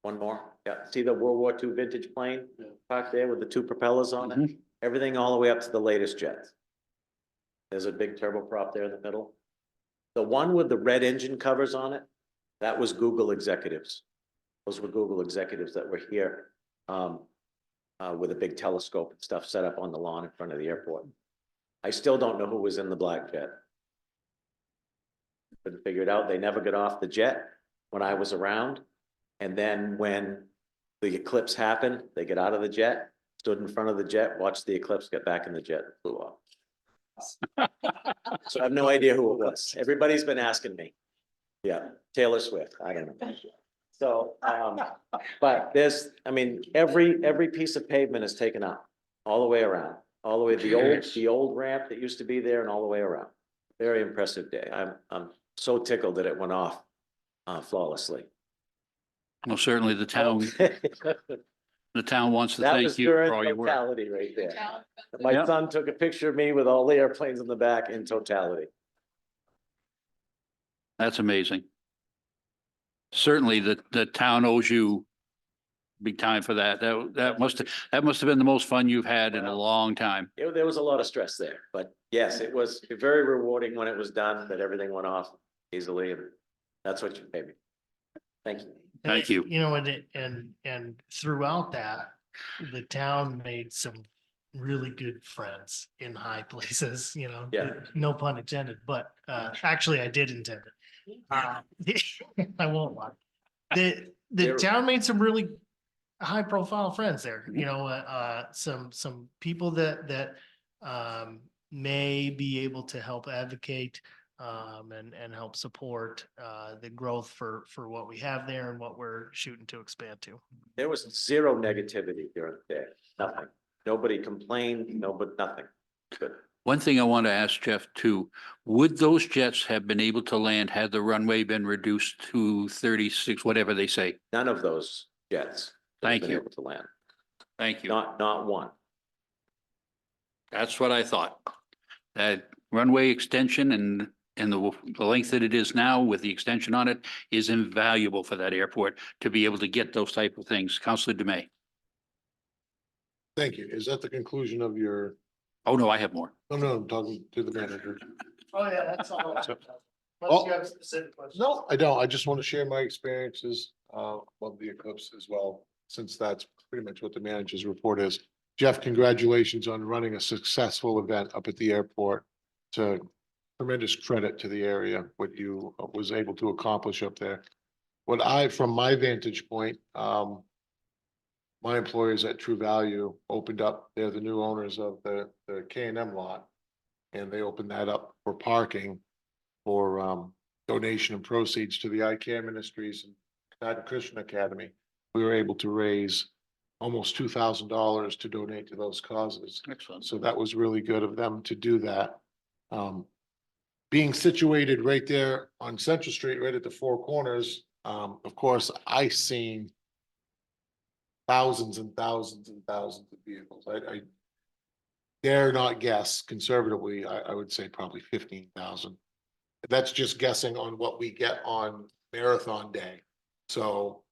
one more, yeah, see the World War II vintage plane parked there with the 2 propellers on it? Everything all the way up to the latest jets. There's a big turboprop there in the middle. The one with the red engine covers on it, that was Google executives. Those were Google executives that were here with a big telescope and stuff set up on the lawn in front of the airport. I still don't know who was in the black jet. Couldn't figure it out. They never got off the jet when I was around. And then when the eclipse happened, they get out of the jet, stood in front of the jet, watched the eclipse, get back in the jet, and flew off. So I have no idea who it was. Everybody's been asking me. Yeah, Taylor Swift. I don't know. So, but every piece of pavement is taken up all the way around, all the way the old ramp that used to be there and all the way around. Very impressive day. I'm so tickled that it went off flawlessly. Well, certainly the town wants to That thank was you for during all your work. totality right there. My Yeah. son took a picture of me with all the airplanes in the back in totality. That's amazing. Certainly the town owes you big time for that. That must have been the most fun you've had in a long time. There was a lot of stress there, but yes, it was very rewarding when it was done, that everything went off easily, and that's what you paid me. Thank you. Thank you. And throughout that, the town made some really good friends in high places, Yeah. no pun intended, but actually I did intend it. I won't lie. The They're- town made some really high profile friends there, you know, some people that may be able to help advocate and help support the growth for what we have there and what we're shooting to expand to. There was zero negativity during the day, nothing. Nobody complained, nothing. Good. One thing I want to ask Jeff too, would those jets have been able to land had the runway been reduced to 36, whatever they say? None of those jets. would have Thank been you. Able to land, Thank you. not one. That's what I thought. That runway extension and the length that it is now with the extension on it is invaluable for that airport to be able to get those type of things. Counselor Dume. Thank you. Is that the conclusion of your, Oh, no, I have more. no, I'm talking to the manager. Oh, yeah, that's all. Oh. you have specific questions. No, I don't. I just want to share my experiences of the eclipse as well, since that's pretty much what the manager's report is. Jeff, congratulations on running a successful event up at the airport. It's a tremendous credit to the area, what you was able to accomplish up there. From my vantage point, my employers at True Value opened up, they're the new owners of the K&M lot. And they opened that up for parking for donation and proceeds to the eye care ministries and United Christian Academy. We were able to raise almost $2,000 to donate to those causes. Excellent. So that was really good of them to do that. Being situated right there on Central Street, right at the Four Corners, of course, I seen thousands and thousands and thousands of vehicles. I dare not guess conservatively, I would say probably 15,000. That's just guessing on what we get on marathon day. So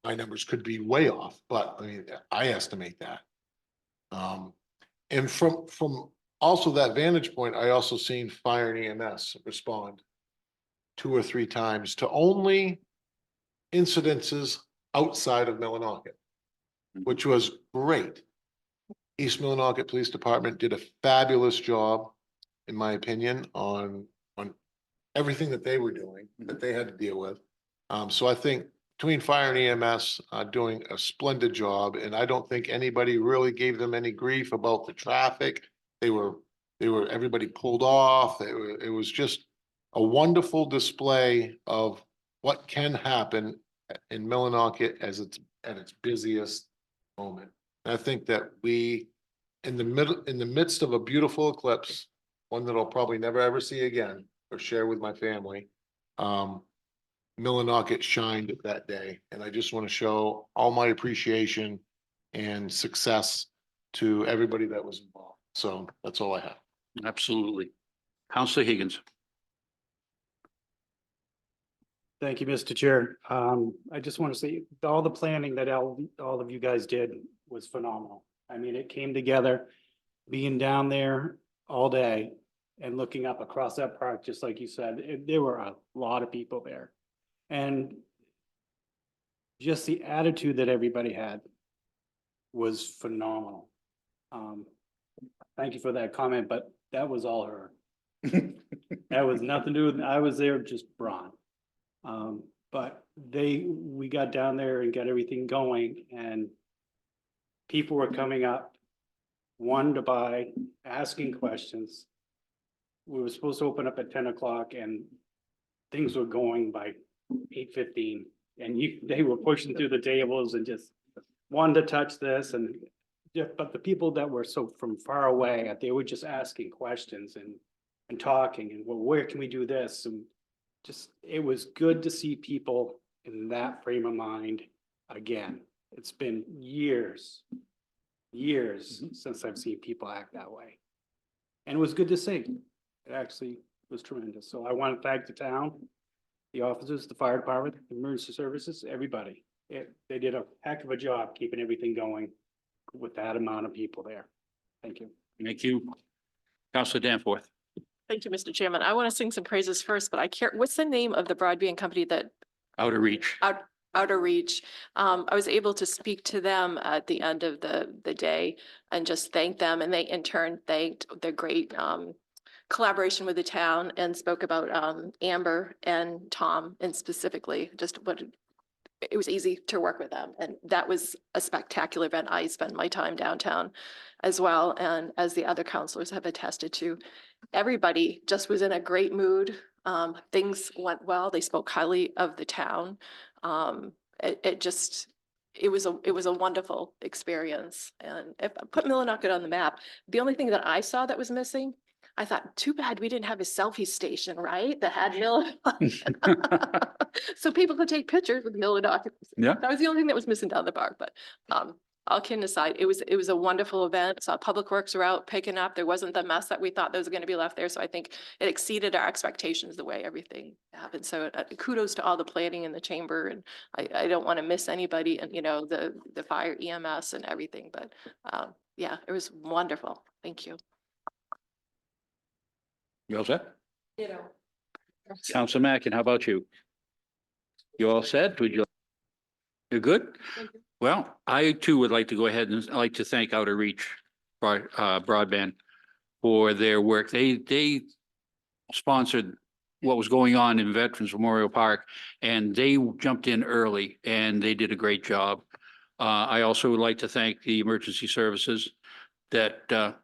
my numbers could be way off, but I mean, I estimate that. And from also that vantage point, I also seen fire and EMS respond 2 or 3 times to only incidences outside of Millinocket, which was great. East Millinocket Police Department did a fabulous job, in my opinion, on everything that they were doing, that they had to deal with. So I think between fire and EMS, doing a splendid job, and I don't think anybody really gave them any grief about the traffic. Everybody pulled off. It was just a wonderful display of what can happen in Millinocket as it's at its busiest moment. And I think that we, in the midst of a beautiful eclipse, one that I'll probably never ever see again or share with my family, Millinocket shined that day. And I just want to show all my appreciation and success to everybody that was involved. So that's all I have. Absolutely. Counselor Higgins. Thank you, Mr. Chair. I just want to say all the planning that all of you guys did was phenomenal. I mean, it came together, being down there all day and looking up across that park, just like you said, there were a lot of people there. And just the attitude that everybody had was phenomenal. Thank you for that comment, but that was all her. That was nothing to do with, I was there just brawn. But we got down there and got everything going, and people were coming up, one to buy, asking questions. We were supposed to open up at 10 o'clock and things were going by 8:15. And they were pushing through the tables and just wanted to touch this but the people that were from far away, they were just asking questions and talking and, well, where can we do this? And just, it was good to see people in that frame of mind again. It's been years since I've seen people act that way. And it was good to see. It actually was tremendous. So I want to thank the town, the officers, the fire department, the emergency services, everybody. They did a heck of a job keeping everything going with that amount of people there. Thank you. Thank you. Counselor Danforth. Thank you, Mr. Chairman. I want to sing some praises first, but I can't, what's the name of the broadband company that Outer Reach. Outer Reach? I was able to speak to them at the end of the day and just thank them. And they in turn thanked the great collaboration with the town and spoke about Amber and Tom, and specifically just what it was easy to work with them. And that was a spectacular event. I spend my time downtown as well. And as the other counselors have attested to, everybody just was in a great mood. Things went well. They spoke highly of the town. It was a wonderful experience. And if I put Millinocket on the map, the only thing that I saw that was missing, I thought, too bad we didn't have a selfie station, right? That had Millinocket. So people could take pictures with Millinocket. Yeah. That was the only thing that was missing down the park, but all kidding aside, it was a wonderful event. So Public Works were out picking up. There wasn't the mess that we thought there was going to be left there. So I think it exceeded our expectations the way everything happened. So kudos to all the planning in the chamber. And I don't want to miss anybody and, you know, the fire EMS and everything, but yeah, it was wonderful. Thank you. You all set? You know. Council Mackin, how about you? You all set? Would you? You're good? Thank you. Well, I too would like to go ahead and I'd like to thank Outer Reach Broadband for their work. They sponsored what was going on in Veterans Memorial Park, and they jumped in early and they did a great job. I also would like to thank the emergency services that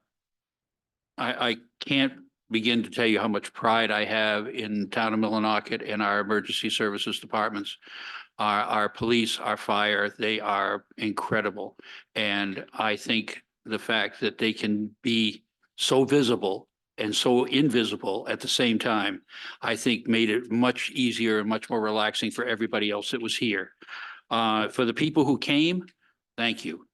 I can't begin to tell you how much pride I have in town of Millinocket and our emergency services departments. Our police, our fire, they are incredible. And I think the fact that they can be so visible and so invisible at the same time, I think made it much easier and much more relaxing for everybody else that was here. For the people who came, thank you.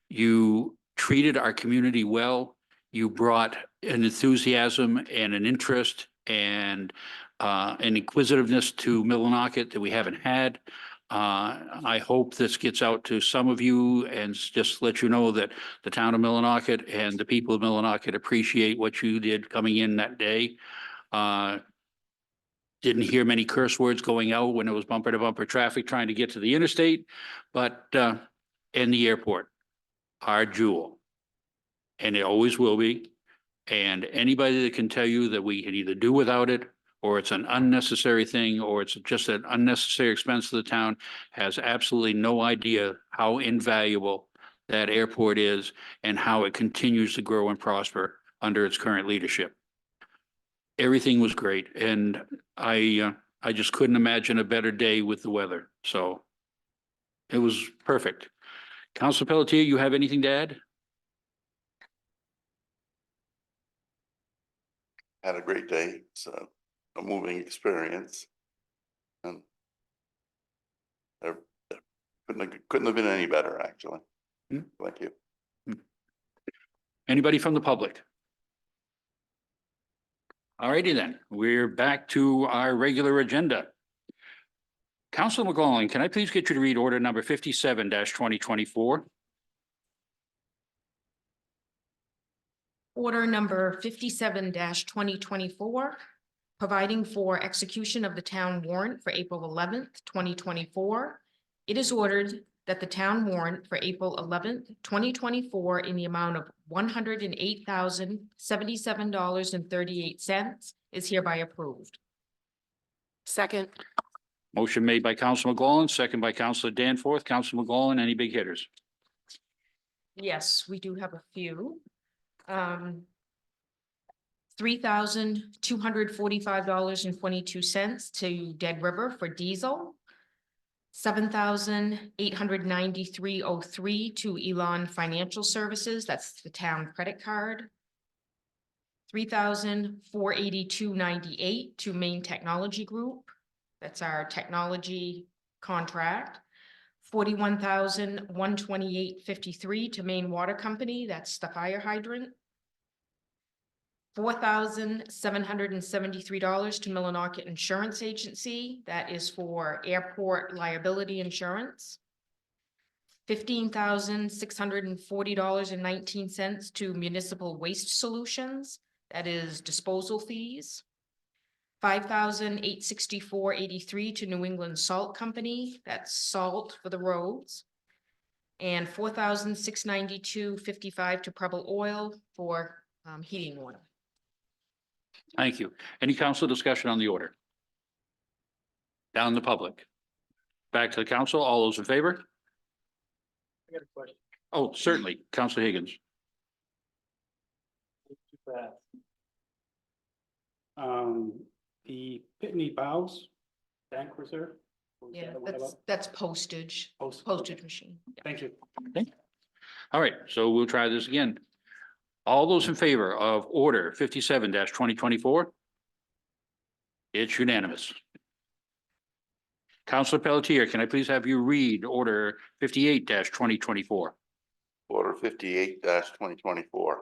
You treated our community well. You brought an enthusiasm and an interest and an inquisitiveness to Millinocket that we haven't had. I hope this gets out to some of you and just let you know that the town of Millinocket and the people of Millinocket appreciate what you did coming in that day. Didn't hear many curse words going out when it was bumper to bumper traffic trying to get to the interstate, but in the airport, our jewel. And it always will be. And anybody that can tell you that we can either do without it, or it's an unnecessary thing, or it's just an unnecessary expense to the town, has absolutely no idea how invaluable that airport is and how it continues to grow and prosper under its current leadership. Everything was great, and I just couldn't imagine a better day with the weather. So it was perfect. Council Pelletier, you have anything to add? Had a great day. It's a moving experience. And couldn't have been any better, actually. Thank you. Anybody from the public? All righty then, we're back to our regular agenda. Councilor McGowan, can I please get you to read order number 57-2024? Order number 57-2024, providing for execution of the town warrant for April 11th, 2024. It is ordered that the town warrant for April 11th, 2024 in the amount of $108,077.38 is hereby approved. Second. Motion made by Councilor McGowan, second by Councilor Danforth. Councilor McGowan, any big hitters? Yes, we do have a few. $3,245.22 to Dead River for diesel. $7,893.03 to Elon Financial Services, that's the town credit card. $3,482.98 to Main Technology Group, that's our technology contract. $41,128.53 to Maine Water Company, that's the fire hydrant. $4,773 to Millinocket Insurance Agency, that is for airport liability insurance. $15,640.19 to Municipal Waste Solutions, that is disposal fees. $5,864.83 to New England Salt Company, that's salt for the roads. And $4,692.55 to Preble Oil for heating oil. Thank you. Any council discussion on the order? Down the public. Back to the council. All those in favor? I got a question. Oh, certainly. Council Higgins. Too fast. The Pitney Bowes Bank Reserve. What was Yeah, that one about? that's postage, Post- postage machine. Thank you. All right, so we'll try this again. All those in favor of order 57-2024? It's unanimous. Councilor Pelletier, can I please have you read order 58-2024? Order 58-2024,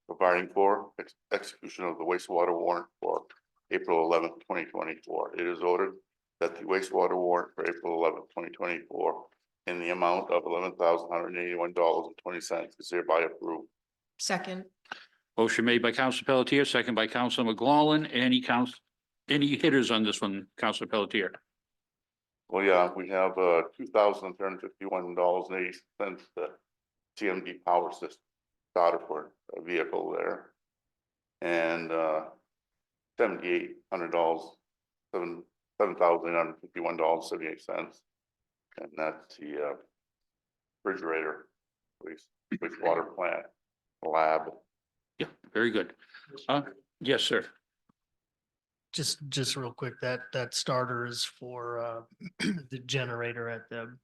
providing for execution of the wastewater warrant for April 11th, 2024. It is ordered that the wastewater warrant for April 11th, 2024 in the amount of $11,181.20 is hereby approved. Second, Motion made by Councilor Pelletier, second by Councilor McGlaughlin. Any hitters on this one, Councilor Pelletier? Well, yeah, we have $2,351.80 TMD power system starter for a vehicle there. And $7,800, $7,851.78. And that's the refrigerator, wastewater plant, lab. Yeah, very good. Yes, sir. Just real quick, that starter is for the generator at the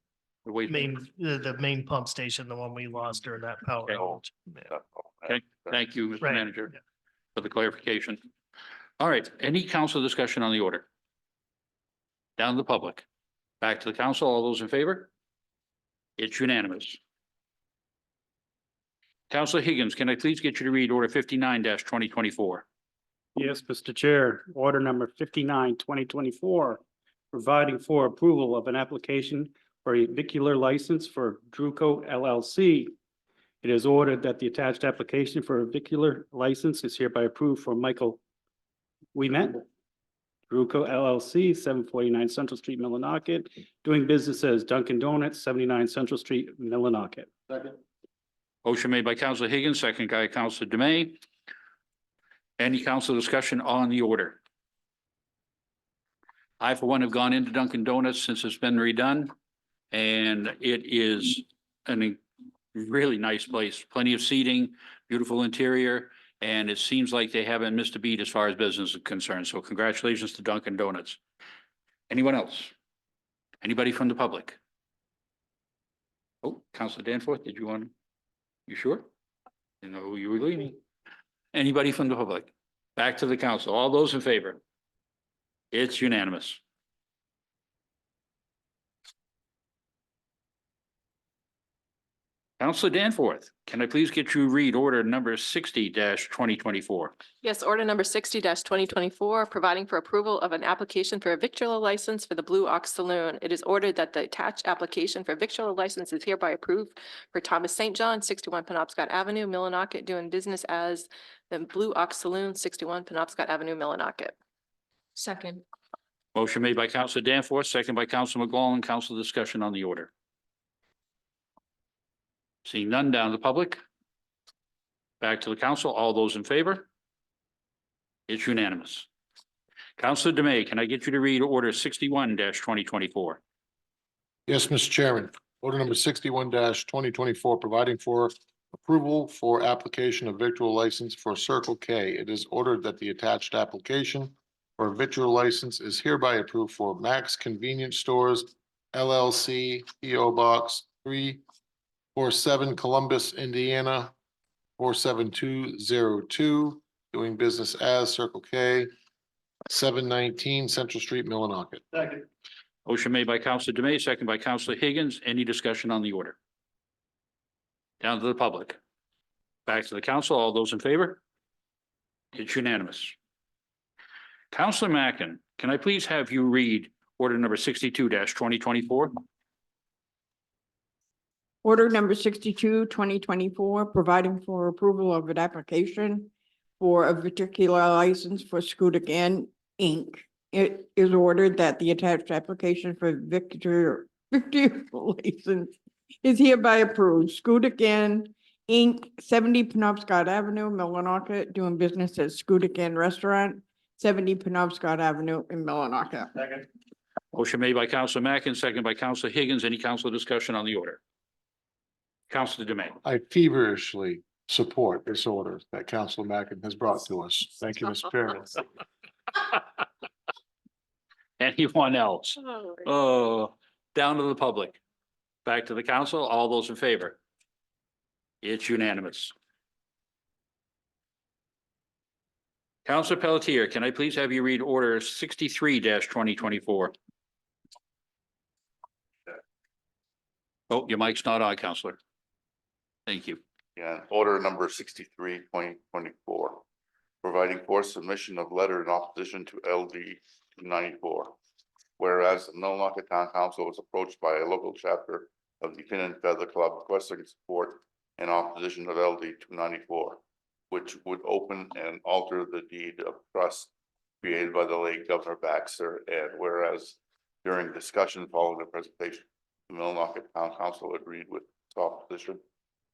Wait, the main pump station, the one we lost during that power Okay. outage. Yeah. That's all. Okay, thank you, Mr. Right, Manager, yeah. for the clarification. All right, any council discussion on the order? Down to the public. Back to the council. All those in favor? It's unanimous. Councilor Higgins, can I please get you to read order 59-2024? Yes, Mr. Chair, order number 59-2024, providing for approval of an application for a vehicular license for Druco LLC. It is ordered that the attached application for a vehicular license is hereby approved for Michael Ouimet, Druco LLC, 749 Central Street, Millinocket, doing business as Dunkin' Donuts, 79 Central Street, Millinocket. Motion made by Councilor Higgins, second by Councilor Dumeay. Any council discussion on the order? I, for one, have gone into Dunkin' Donuts since it's been redone. And it is a really nice place, plenty of seating, beautiful interior. And it seems like they haven't missed a beat as far as business is concerned. So congratulations to Dunkin' Donuts. Anyone else? Anybody from the public? Oh, Councilor Danforth, did you want? You sure? You know who you were leaving. Anybody from the public? Back to the council. All those in favor? It's unanimous. Councilor Danforth, can I please get you to read order number 60-2024? Yes, order number 60-2024, providing for approval of an application for a victualler license for the Blue Ox Saloon. It is ordered that the attached application for victualler license is hereby approved for Thomas St. John, 61 Penobscot Avenue, Millinocket, doing business as the Blue Ox Saloon, 61 Penobscot Avenue, Millinocket. second, Motion made by Councilor Danforth, second by Councilor McGlaughlin. Council discussion on the order. Seeing none, down to the public. Back to the council. All those in favor? It's unanimous. Councilor Dumeay, can I get you to read order 61-2024? Yes, Mr. Chairman. Order number 61-2024, providing for approval for application of victual license for Circle K. It is ordered that the attached application for a victual license is hereby approved for Max Convenience Stores LLC, PO Box 347 Columbus, Indiana, 47202, doing business as Circle K, 719 Central Street, Millinocket. Second. Motion made by Councilor Dumeay, second by Councilor Higgins. Any discussion on the order? Down to the public. Back to the council. All those in favor? It's unanimous. Councilor Mackin, can I please have you read order number 62-2024? Order number 62-2024, providing for approval of an application for a particular license for Scudic Inc. It is ordered that the attached application for victor license is hereby approved. Scudic Inc., 70 Penobscot Avenue, Millinocket, doing business as Scudic Restaurant, 70 Penobscot Avenue in Millinocket. Second. Motion made by Counselor Mackin, seconded by Counselor Higgins. Any council discussion on the order? Counselor Dume. I feverishly support this order that Councilor Mackin has brought to us. Thank you, Mr. Chairman. Anyone else? Oh, down to the public. Back to the council. All those in favor? It's unanimous. Counselor Pelletier, can I please have you read order 63-2024? Oh, your mic's not on, Counselor. Thank you. Yeah, order number 63, 2024, providing for submission of letter in opposition to LD 294. Whereas the Millinocket Town Council was approached by a local chapter of the Fin and Feather Club requesting support in opposition of LD 294, which would open and alter the deed of trust created by the late Governor Baxter. And whereas during discussion following the presentation, the Millinocket Town Council agreed with its opposition,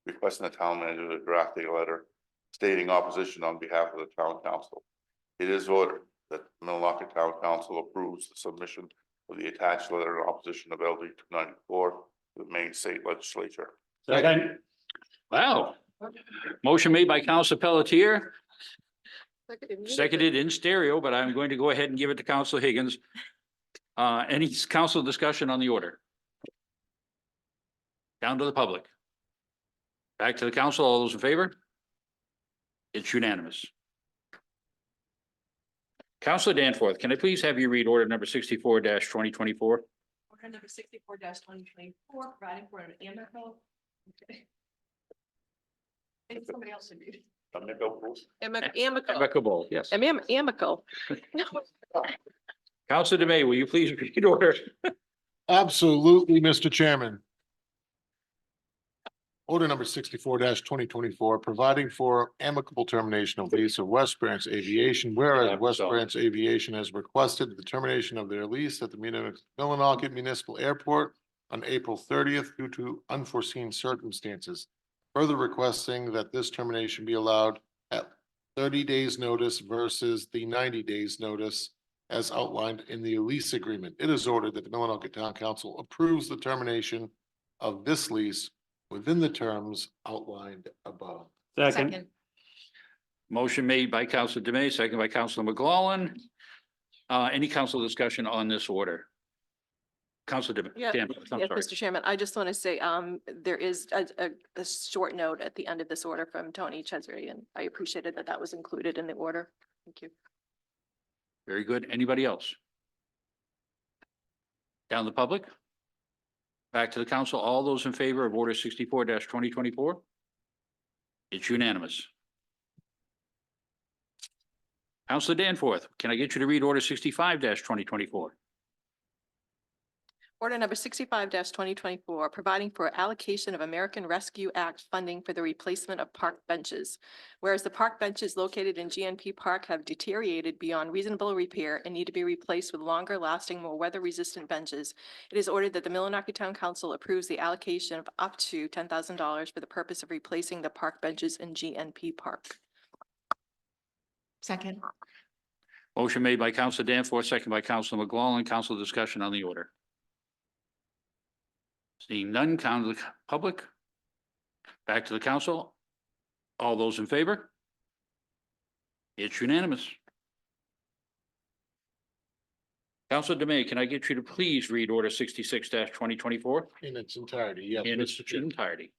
requesting the town manager to draft a letter stating opposition on behalf of the town council. It is ordered that the Millinocket Town Council approves the submission of the attached letter in opposition of LD 294 to the Maine State Legislature. Second. Wow. Motion made by Counselor Pelletier, seconded in stereo, but I'm going to go ahead and give it to Counselor Higgins. Any council discussion on the order? Down to the public. Back to the council. All those in favor? It's unanimous. Counselor Danforth, can I please have you read order number 64-2024? Order number 64-2024, providing for an amicable. Okay. Maybe somebody else should read it. Amicable. Amicable, yes. Amicable. Counselor Dume, will you please read order? Absolutely, Mr. Chairman. Order number 64-2024, providing for amicable termination of lease of West Branch Aviation, whereas West Branch Aviation has requested the termination of their lease at the Millinocket Municipal Airport on April 30th due to unforeseen circumstances. Further requesting that this termination be allowed at 30 days notice versus the 90 days notice as outlined in the lease agreement. It is ordered that the Millinocket Town Council approves the termination of this lease within the terms outlined above. Second. Motion made by Counselor Dume, second by Counselor McLaughlin. Any council discussion on this order? Counselor Yeah, Danforth, I'm yes, sorry. Mr. Chairman, I just want to say, there is a short note at the end of this order from Tony Chesery, and I appreciated that that was included in the order. Thank you. Very good. Anybody else? Down the public? Back to the council. All those in favor of order 64-2024? It's unanimous. Counselor Danforth, can I get you to read order 65-2024? Order number 65-2024, providing for allocation of American Rescue Act funding for the replacement of park benches. Whereas the park benches located in GNP Park have deteriorated beyond reasonable repair and need to be replaced with longer lasting, more weather resistant benches, it is ordered that the Millinocket Town Council approves the allocation of up to $10,000 for the purpose of replacing the park benches in GNP Park. Second. Motion made by Counselor Danforth, second by Counselor McLaughlin. Council discussion on the order. Seeing none, count to the public. Back to the council. All those in favor? It's unanimous. Counselor Dume, can I get you to please read order 66-2024 In its entirety, yes, in its Mr. Chairman. entirety?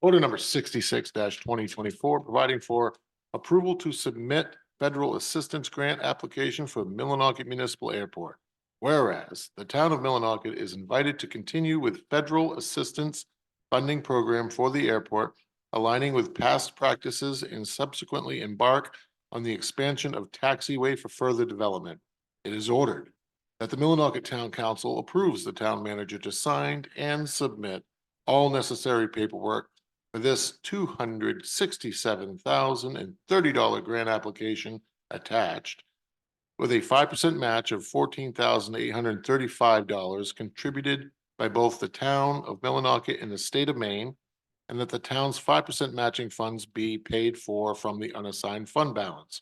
Order number 66-2024, providing for approval to submit federal assistance grant application for Millinocket Municipal Airport. Whereas the town of Millinocket is invited to continue with federal assistance funding program for the airport, aligning with past practices and subsequently embark on the expansion of taxiway for further development. It is ordered that the Millinocket Town Council approves the town manager to sign and submit all necessary paperwork for this $267,030 grant application attached with a 5% match of $14,835 contributed by both the town of Millinocket and the state of Maine, and that the town's 5% matching funds be paid for from the unassigned fund balance.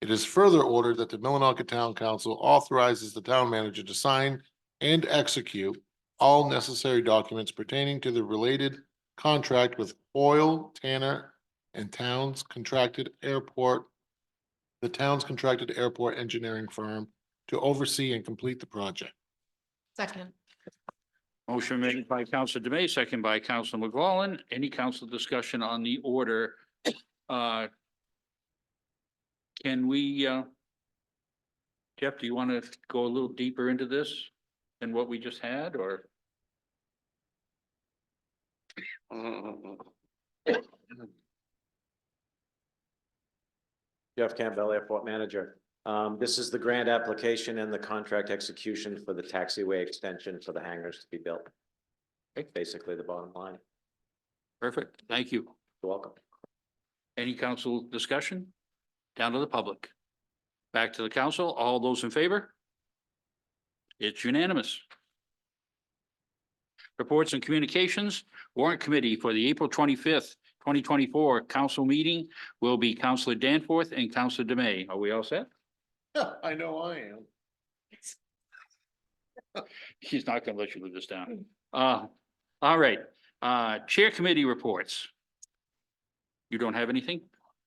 It is further ordered that the Millinocket Town Council authorizes the town manager to sign and execute all necessary documents pertaining to the related contract with Oil, Tanner and the town's contracted airport engineering firm to oversee and complete the project. Second. Motion made by Council DeMay, second by Council McGlaughlin. Any council discussion on the order? Can we, Jeff, do you want to go a little deeper into this than what we just had, or? Jeff Campbell, Airport Manager. This is the grant application and the contract execution for the taxiway extension for the hangars to be built. Basically the bottom line. Perfect, thank you. You're welcome. Any council discussion? Down to the public. Back to the council. All those in favor? It's unanimous. Reports and communications, warrant committee for the April 25th, 2024 council meeting will be Councilor Danforth and Councilor DeMay. Are we all set? Yeah, I know I am. She's not gonna let you live this down. All right, chair committee reports. You don't have anything?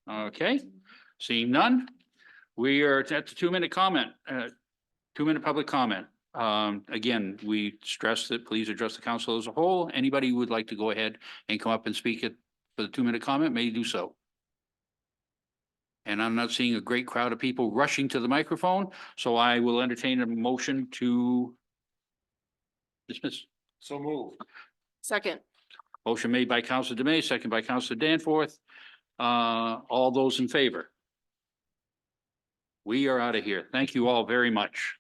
Okay, seeing none. We are at the 2-minute comment, 2-minute public comment. Again, we stress that please address the council as a whole. Anybody who would like to go ahead and come up and speak for the 2-minute comment may do so. And I'm not seeing a great crowd of people rushing to the microphone, so I will entertain a motion to dismiss. So move. Second. Motion made by Councilor DeMay, second by Councilor Danforth. All those in favor? We are out of here. Thank you all very much.